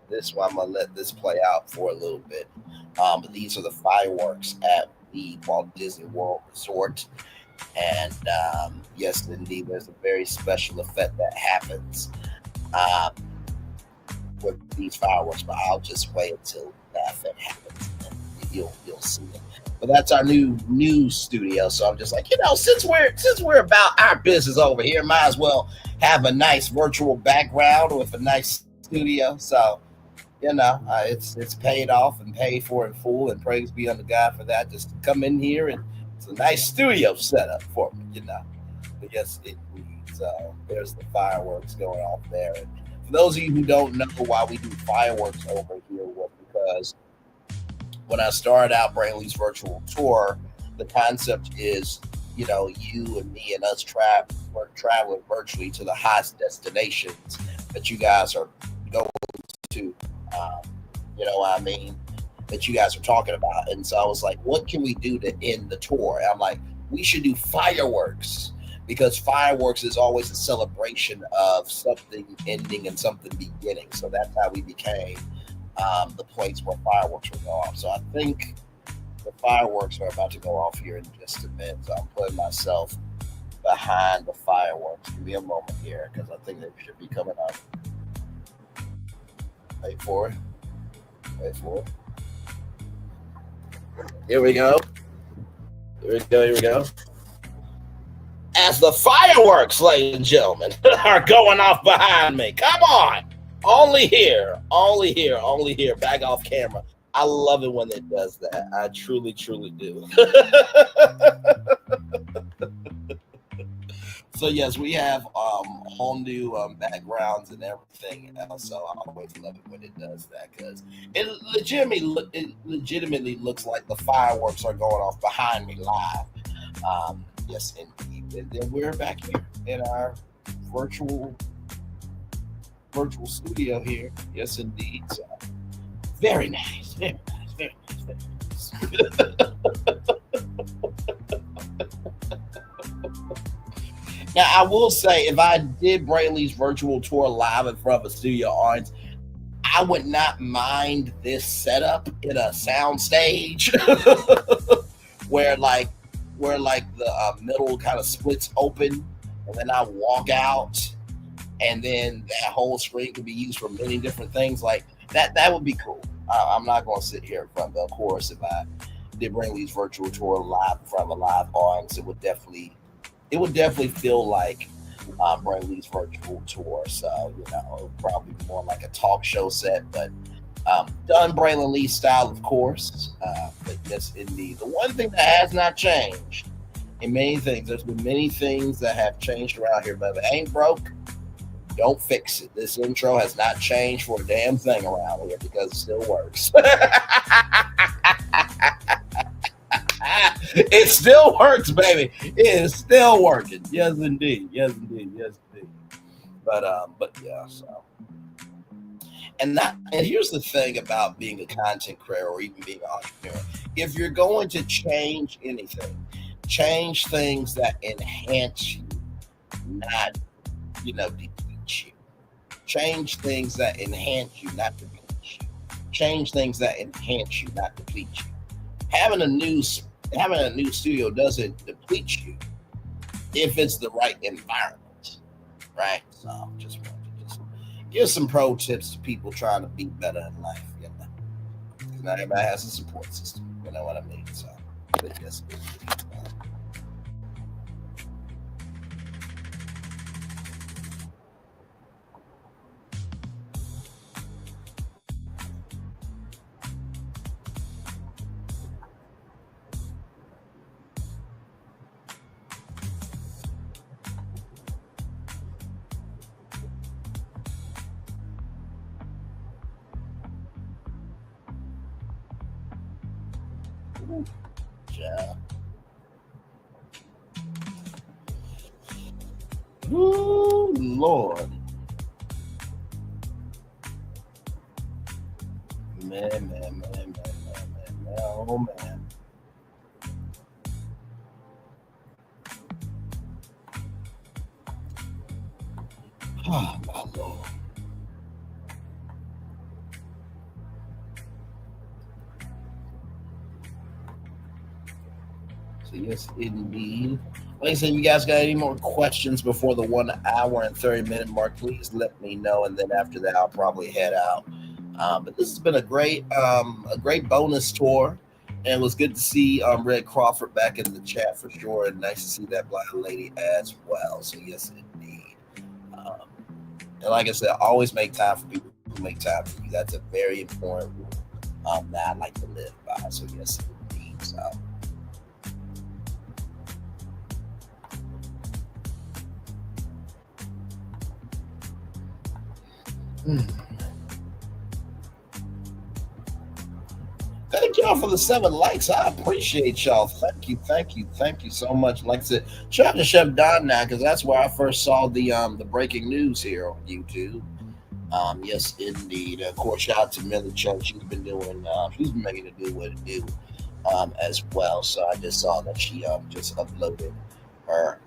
S2: This one, I'm going to let this play out for a little bit. But these are the fireworks at the Walt Disney World Resort. And yes, indeed, there's a very special effect that happens with these fireworks. But I'll just wait until that effect happens, and you'll see it. But that's our new studio. So I'm just like, since we're about our business over here, might as well have a nice virtual background with a nice studio. So it's paid off and paid for in full, and praise be unto God for that. Just come in here and it's a nice studio setup for me, But yes, so there's the fireworks going off there. And for those of you who don't know why we do fireworks over here, was because when I started out Brainley's virtual tour, the concept is, you and me and us traveling virtually to the hottest destinations that you guys are going to, that you guys are talking about. And so I was like, what can we do to end the tour? And I'm like, we should do fireworks, because fireworks is always a celebration of something ending and something beginning. So that's how we became the place where fireworks will go off. So I think the fireworks are about to go off here in just a minute. So I'm putting myself behind the fireworks. Give me a moment here, because I think they should be coming up. Wait for it. Here we go. As the fireworks, ladies and gentlemen, are going off behind me. Come on. Only here. Back off camera. I love it when it does that. I truly, truly do. So yes, we have whole new backgrounds and everything else. So I always love it when it does that, because it legitimately looks like the fireworks are going off behind me live. Yes, indeed. And then we're back here in our virtual studio here. Yes, indeed. So very nice. Now, I will say, if I did Brainley's virtual tour live in front of a studio audience, I would not mind this setup in a sound stage where the middle kind of splits open, and then I walk out, and then that whole screen could be used for many different things. Like that would be cool. I'm not going to sit here in front of course, if I did Brainley's virtual tour live in front of a live audience, it would definitely feel like Brainley's virtual tour. So, probably more like a talk show set, but done Brainley Lee style, of course. But yes, indeed. The one thing that has not changed in many things, there's been many things that have changed around here, but if it ain't broke, don't fix it. This intro has not changed for a damn thing around here, because it still works. It still works, baby. It is still working. Yes, indeed. But yeah, so. And here's the thing about being a content creator or even being an entrepreneur. If you're going to change anything, change things that enhance you, not, deplete you. Change things that enhance you, not deplete you. Change things that enhance you, not deplete you. Having a new studio doesn't deplete you. if it's the right environment, right? So just want to just give some pro tips to people trying to be better in life. You know, 'cause not everybody has a support system. You know what I mean? So, but yes. Yeah. Ooh, Lord. Man. Oh, man. Oh, my Lord. So, yes, indeed. Like I said, if you guys got any more questions before the 1 hour and 30-minute mark, please let me know. And then after that, I'll probably head out. But this has been a great bonus tour. And it was good to see Red Crawford back in the chat for sure. And nice to see that blind lady as well. So, yes, indeed. And like I said, always make time for people who make time for you. That's a very important rule that I like to live by. So, yes, indeed. So. Thank y'all for the 7 likes. I appreciate y'all. Thank you so much. Like I said, try to Shutdown now because that's where I first saw the breaking news here on YouTube. Yes, indeed. Of course, shout out to Millie Chung. She's been making it do what it do as well. So I just saw that she just uploaded her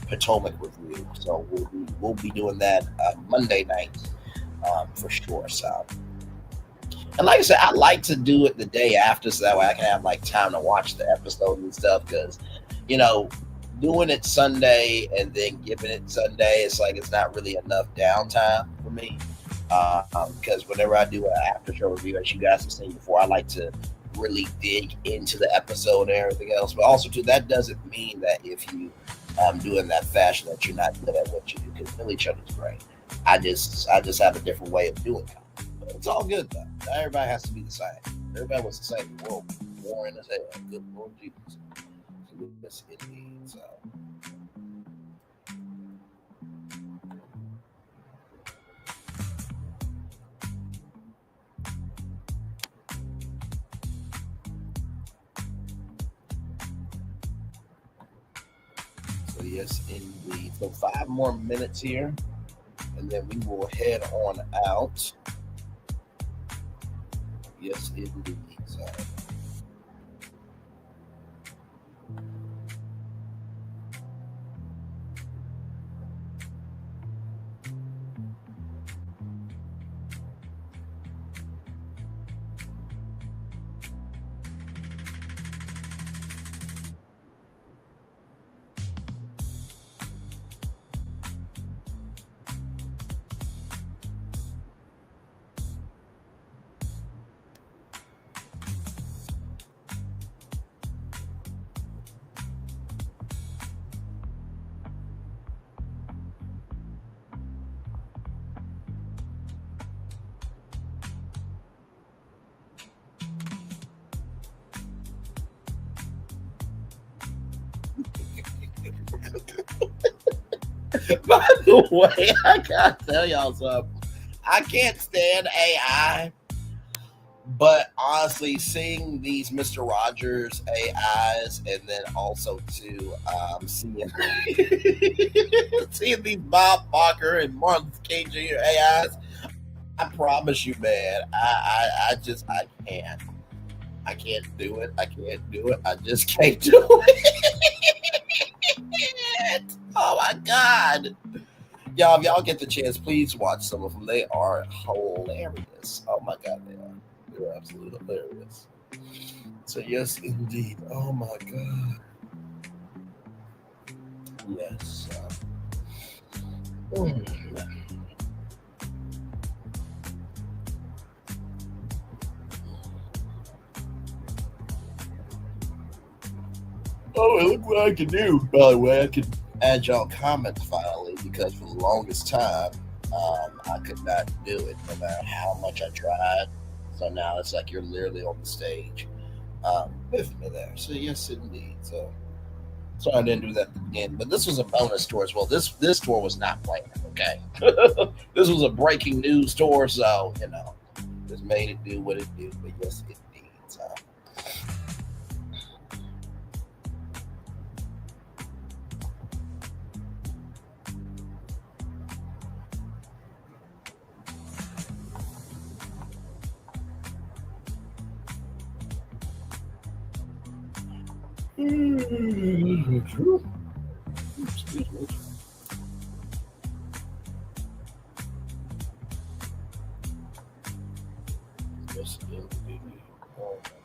S2: Potomac review. So we'll be doing that Monday night for sure. So. And like I said, I like to do it the day after so that way I can have like time to watch the episode and stuff because, doing it Sunday and then giving it Sunday, it's like it's not really enough downtime for me because whenever I do an after show review, as you guys have seen before, I like to really dig into the episode and everything else. But also, too, that doesn't mean that if you do it in that fashion that you're not good at what you do because Millie Chuck is great. I just have a different way of doing it. It's all good though. Not everybody has to be the same. Everybody was the same. Whoa, boring as hell. Good Lord Jesus. Yes, indeed. So. So yes, indeed. So 5 more minutes here, and then we will head on out. Yes, indeed. So. By the way, I gotta tell y'all something. I can't stand AI, but honestly, seeing these Mr. Rogers AIs and then also to seeing seeing these Bob Barker and Martin Luther King Jr. AIs, I promise you, man, I can't. I can't do it. I can't do it. I just can't do it. Oh my God. Y'all, if y'all get the chance, please watch some of them. They are hilarious. Oh my God, they are. They're absolutely hilarious. So yes, indeed. Oh my God. Yes. Oh, look what I can do. By the way, I can add y'all comments finally because for the longest time, I could not do it no matter how much I tried. So now it's like you're literally on the stage with me there. So yes, indeed. So sorry I didn't do that at the beginning, but this was a bonus tour as well. This tour was not planned. Okay, this was a breaking news tour, so just made it do what it did. But yes, indeed. So. Excuse me. Yes, indeed. Oh, my God.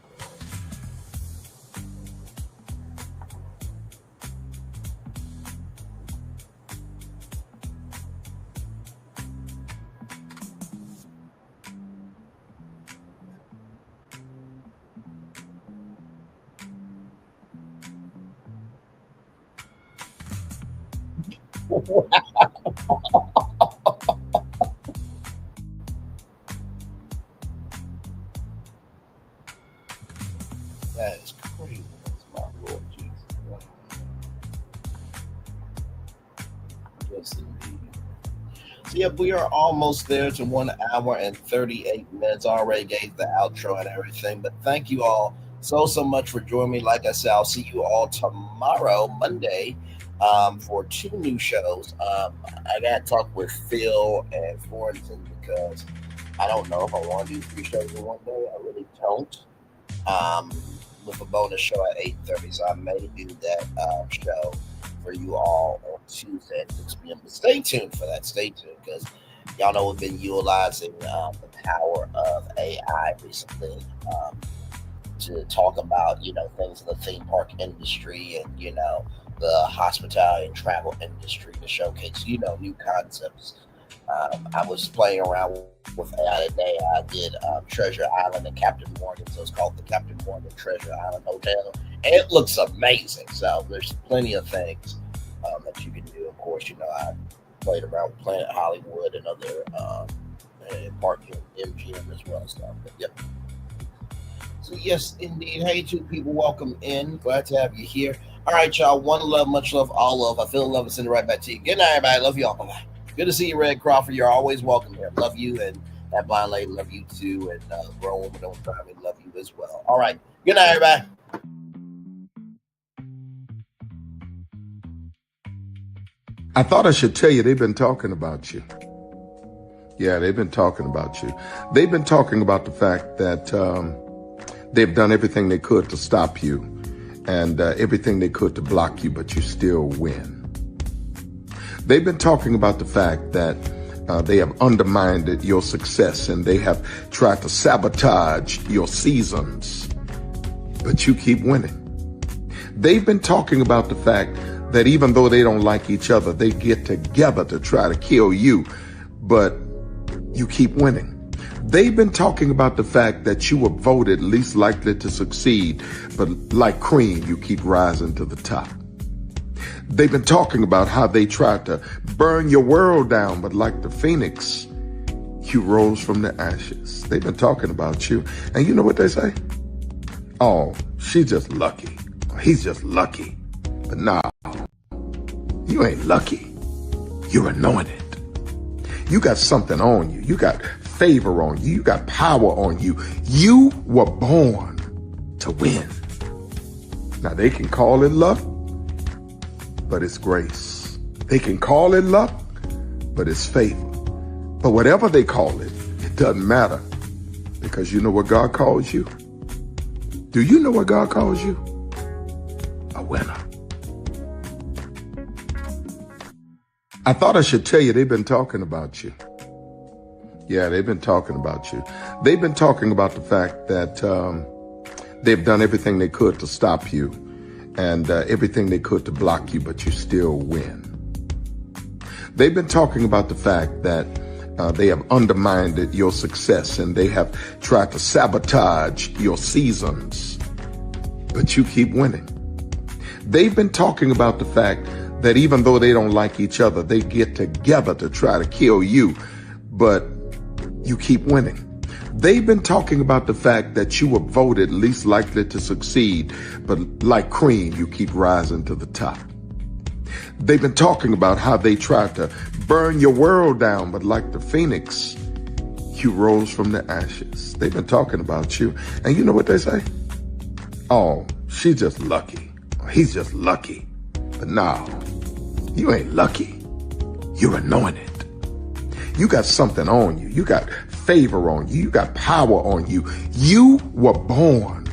S2: That is crazy. That's my Lord Jesus. Wow. Yes, indeed. So, yeah, we are almost there to 1 hour and 38 minutes. I already gave the outro and everything, but thank you all so much for joining me. Like I said, I'll see you all tomorrow, Monday, for 2 new shows. I got to talk with Phil and Florentine because I don't know if I want to do 3 shows in one day. I really don't. With a bonus show at 8:30, so I may do that show for you all on Tuesday at 6 p.m. But stay tuned for that. Stay tuned because y'all know we've been utilizing the power of AI recently to talk about things in the theme park industry and the hospitality and travel industry to showcase new concepts. I was playing around with AI today. I did Treasure Island and Captain Morgan, so it's called the Captain Morgan Treasure Island Hotel, and it looks amazing. So there's plenty of things that you can do. Of course, I played around with Planet Hollywood and other park MGM as well. So, but yep. So yes, indeed. Hey, 2 people, welcome in. Glad to have you here. All right, y'all. One love, much love, all love. I feel love and send it right back to you. Good night, everybody. Love y'all. Bye-bye. Good to see you, Red Crawford. You're always welcome here. Love you, and that blind lady, love you too. And grown woman, don't drive me, love you as well. All right. Good night, everybody.
S4: I thought I should tell you they've been talking about you. Yeah, they've been talking about you. They've been talking about the fact that they've done everything they could to stop you and everything they could to block you, but you still win. They've been talking about the fact that they have undermined your success and they have tried to sabotage your seasons, but you keep winning. They've been talking about the fact that even though they don't like each other, they get together to try to kill you, but you keep winning. They've been talking about the fact that you were voted least likely to succeed, but like cream, you keep rising to the top. They've been talking about how they tried to burn your world down, but like the phoenix, you rose from the ashes. They've been talking about you. And you know what they say? Oh, she's just lucky. He's just lucky. But nah, you ain't lucky. You're anointed. You got something on you. You got favor on you. You got power on you. You were born to win. Now they can call it luck, but it's grace. They can call it luck, but it's favor. But whatever they call it, it doesn't matter because you know what God calls you? Do you know what God calls you? A winner. I thought I should tell you they've been talking about you. Yeah, they've been talking about you. They've been talking about the fact that they've done everything they could to stop you and everything they could to block you, but you still win. They've been talking about the fact that they have undermined your success and they have tried to sabotage your seasons, but you keep winning. They've been talking about the fact that even though they don't like each other, they get together to try to kill you, but you keep winning. They've been talking about the fact that you were voted least likely to succeed, but like cream, you keep rising to the top. They've been talking about how they tried to burn your world down, but like the phoenix, you rose from the ashes. They've been talking about you, and you know what they say? Oh, she's just lucky. He's just lucky. But no, you ain't lucky. You're anointed. You got something on you. You got favor on you. You got power on you. You were born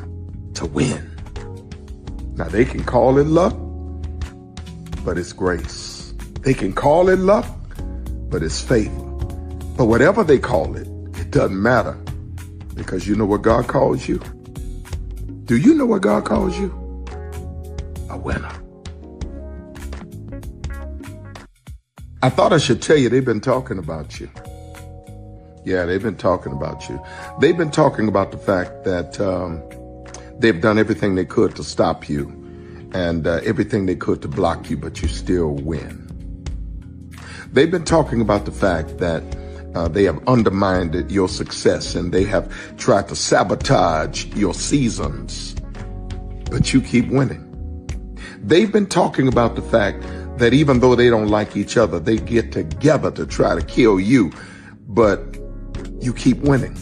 S4: to win. Now they can call it luck, but it's grace. They can call it luck, but it's favor. But whatever they call it, it doesn't matter, because you know what God calls you? Do you know what God calls you? A winner. I thought I should tell you, they've been talking about you. Yeah, they've been talking about you. They've been talking about the fact that they've done everything they could to stop you and everything they could to block you, but you still win. They've been talking about the fact that they have undermined your success and they have tried to sabotage your seasons, but you keep winning. They've been talking about the fact that even though they don't like each other, they get together to try to kill you, but you keep winning.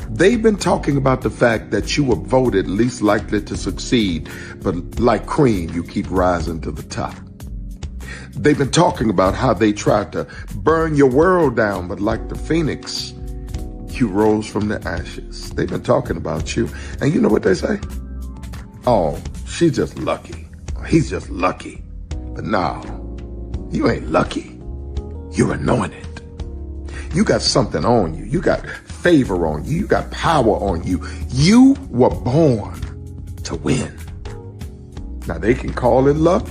S4: They've been talking about the fact that you were voted least likely to succeed, but like cream, you keep rising to the top. They've been talking about how they tried to burn your world down, but like the phoenix, you rose from the ashes. They've been talking about you, and you know what they say? Oh, she's just lucky. He's just lucky. But no, you ain't lucky. You're anointed. You got something on you. You got favor on you. You got power on you. You were born to win. Now they can call it luck,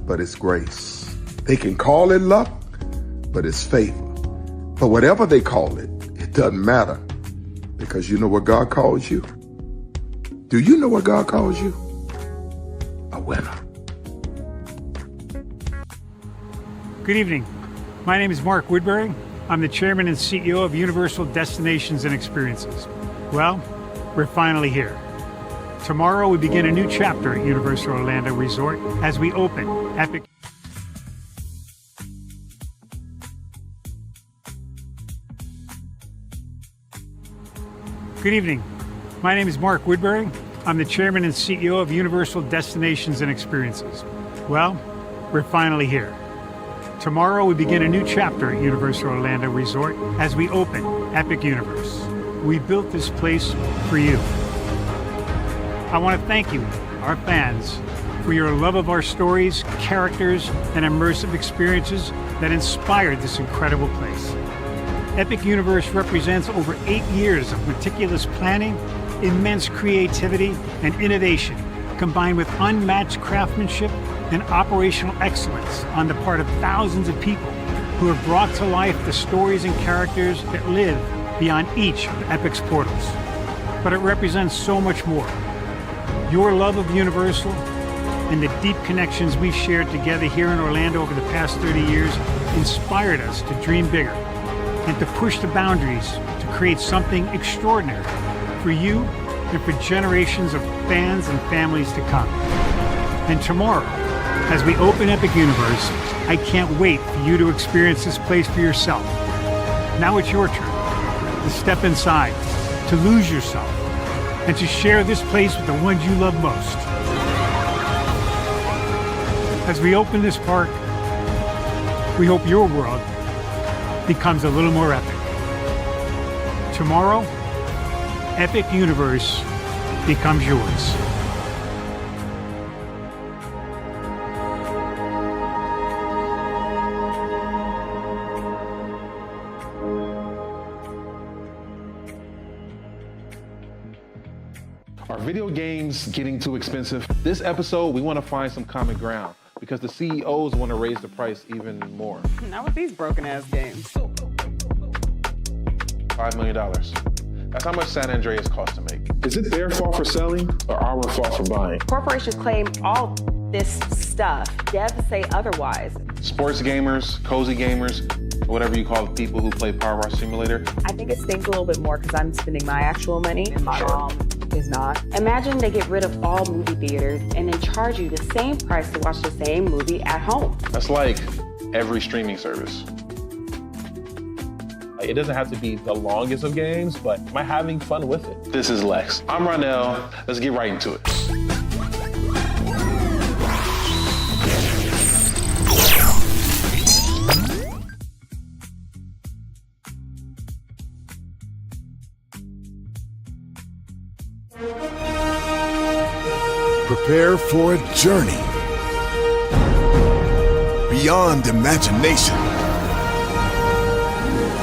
S4: but it's grace. They can call it luck, but it's favor. But whatever they call it, it doesn't matter, because you know what God calls you? Do you know what God calls you? A winner.
S5: Good evening. My name is Mark Woodbury. I'm the chairman and CEO of Universal Destinations and Experiences. Well, we're finally here. Tomorrow we begin a new chapter at Universal Orlando Resort as we open Epic. Good evening. My name is Mark Woodbury. I'm the chairman and CEO of Universal Destinations and Experiences. Well, we're finally here. Tomorrow we begin a new chapter at Universal Orlando Resort as we open Epic Universe. We built this place for you. I want to thank you, our fans, for your love of our stories, characters, and immersive experiences that inspired this incredible place. Epic Universe represents over 8 years of meticulous planning, immense creativity, and innovation, combined with unmatched craftsmanship and operational excellence on the part of thousands of people who have brought to life the stories and characters that live beyond each of Epic's portals. But it represents so much more. Your love of Universal and the deep connections we've shared together here in Orlando over the past 30 years inspired us to dream bigger and to push the boundaries to create something extraordinary for you and for generations of fans and families to come. And tomorrow, as we open Epic Universe, I can't wait for you to experience this place for yourself. Now it's your turn to step inside, to lose yourself, and to share this place with the ones you love most. As we open this park, we hope your world becomes a little more epic. Tomorrow, Epic Universe becomes yours.
S6: Our video games getting too expensive? This episode, we want to find some common ground because the CEOs want to raise the price even more.
S7: Not with these broken ass games.
S6: $5 million. That's how much San Andreas costs to make.
S18: Is it their fault for selling or our fault for buying?
S7: Corporations claim all this stuff. Devs say otherwise.
S6: Sports gamers, cozy gamers, whatever you call the people who play Power Wash Simulator.
S7: I think it stings a little bit more because I'm spending my actual money and my mom is not. Imagine they get rid of all movie theaters and then charge you the same price to watch the same movie at home.
S6: That's like every streaming service. It doesn't have to be the longest of games, but am I having fun with it? This is Lex. I'm Ronell. Let's get right into it.
S23: Prepare for a journey beyond imagination,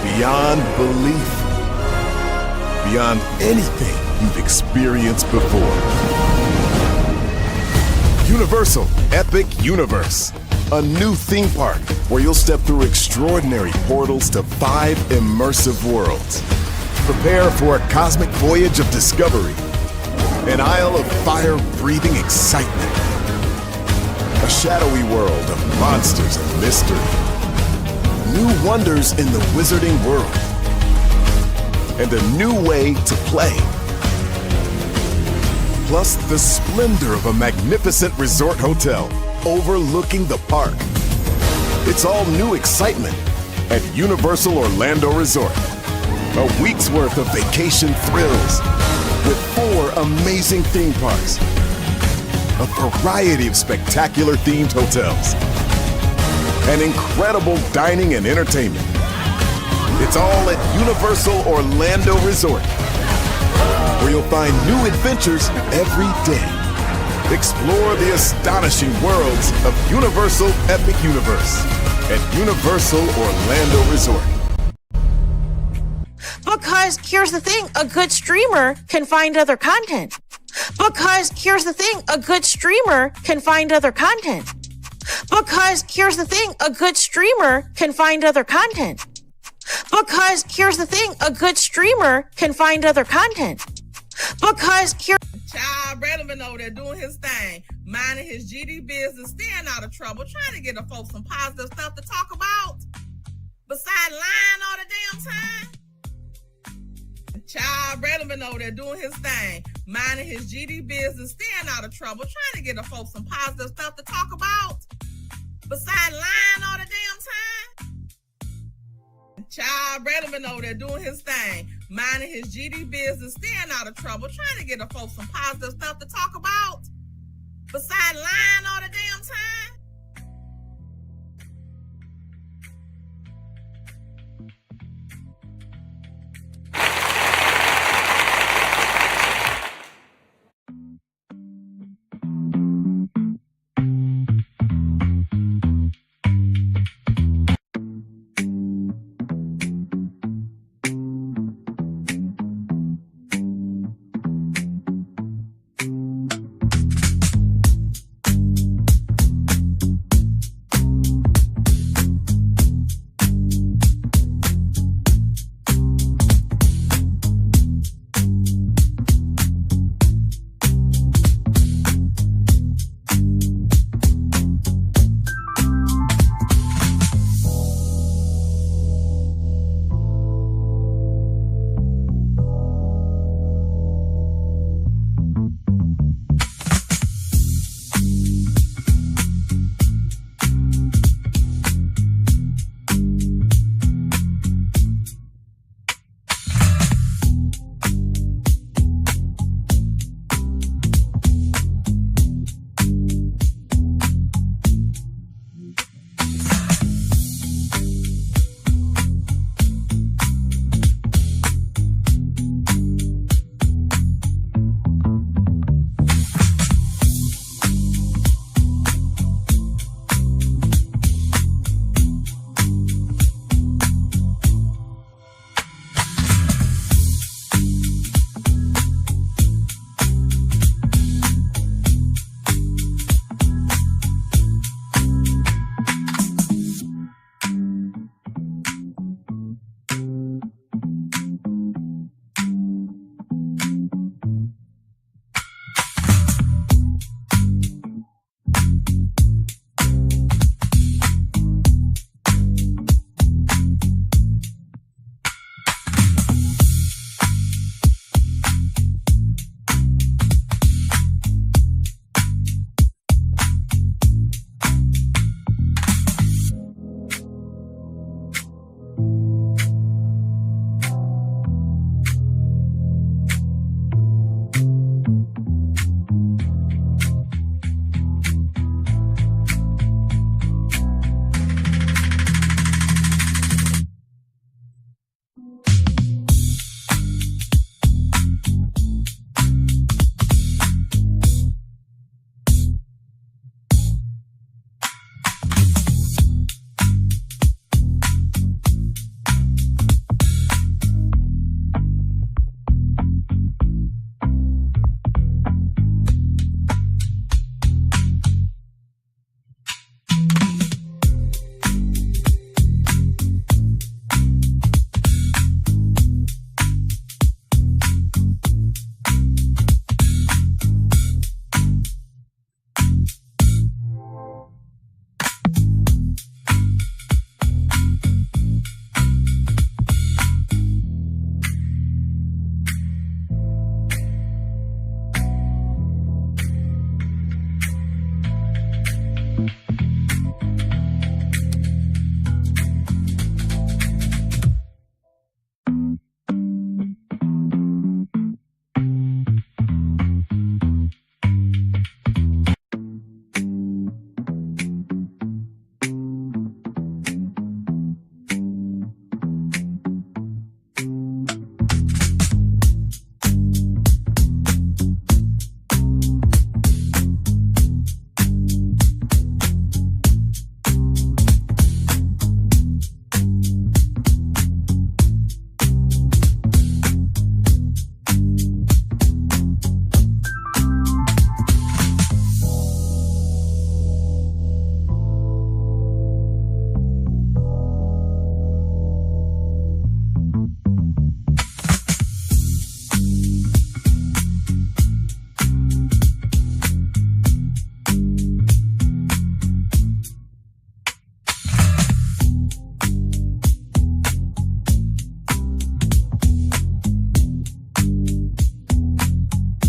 S23: beyond belief, beyond anything you've experienced before. Universal Epic Universe, a new theme park where you'll step through extraordinary portals to 5 immersive worlds. Prepare for a cosmic voyage of discovery, an isle of fire-breathing excitement, a shadowy world of monsters and mystery, new wonders in the wizarding world, and a new way to play. Plus the splendor of a magnificent resort hotel overlooking the park. It's all new excitement at Universal Orlando Resort. A week's worth of vacation thrills with 4 amazing theme parks, a variety of spectacular themed hotels, and incredible dining and entertainment. It's all at Universal Orlando Resort, where you'll find new adventures every day. Explore the astonishing worlds of Universal Epic Universe at Universal Orlando Resort.
S24: Because here's the thing, a good streamer can find other content. Because here's the thing, a good streamer can find other content. Because here's the thing, a good streamer can find other content. Because here's the thing, a good streamer can find other content. Because here.
S25: Child Redman over there doing his thing, minding his GD business, staying out of trouble, trying to get the folks some positive stuff to talk about. Besides lying all the damn time. Child Redman over there doing his thing, minding his GD business, staying out of trouble, trying to get the folks some positive stuff to talk about. Besides lying all the damn time. Child Redman over there doing his thing, minding his GD business, staying out of trouble, trying to get the folks some positive stuff to talk about. Besides lying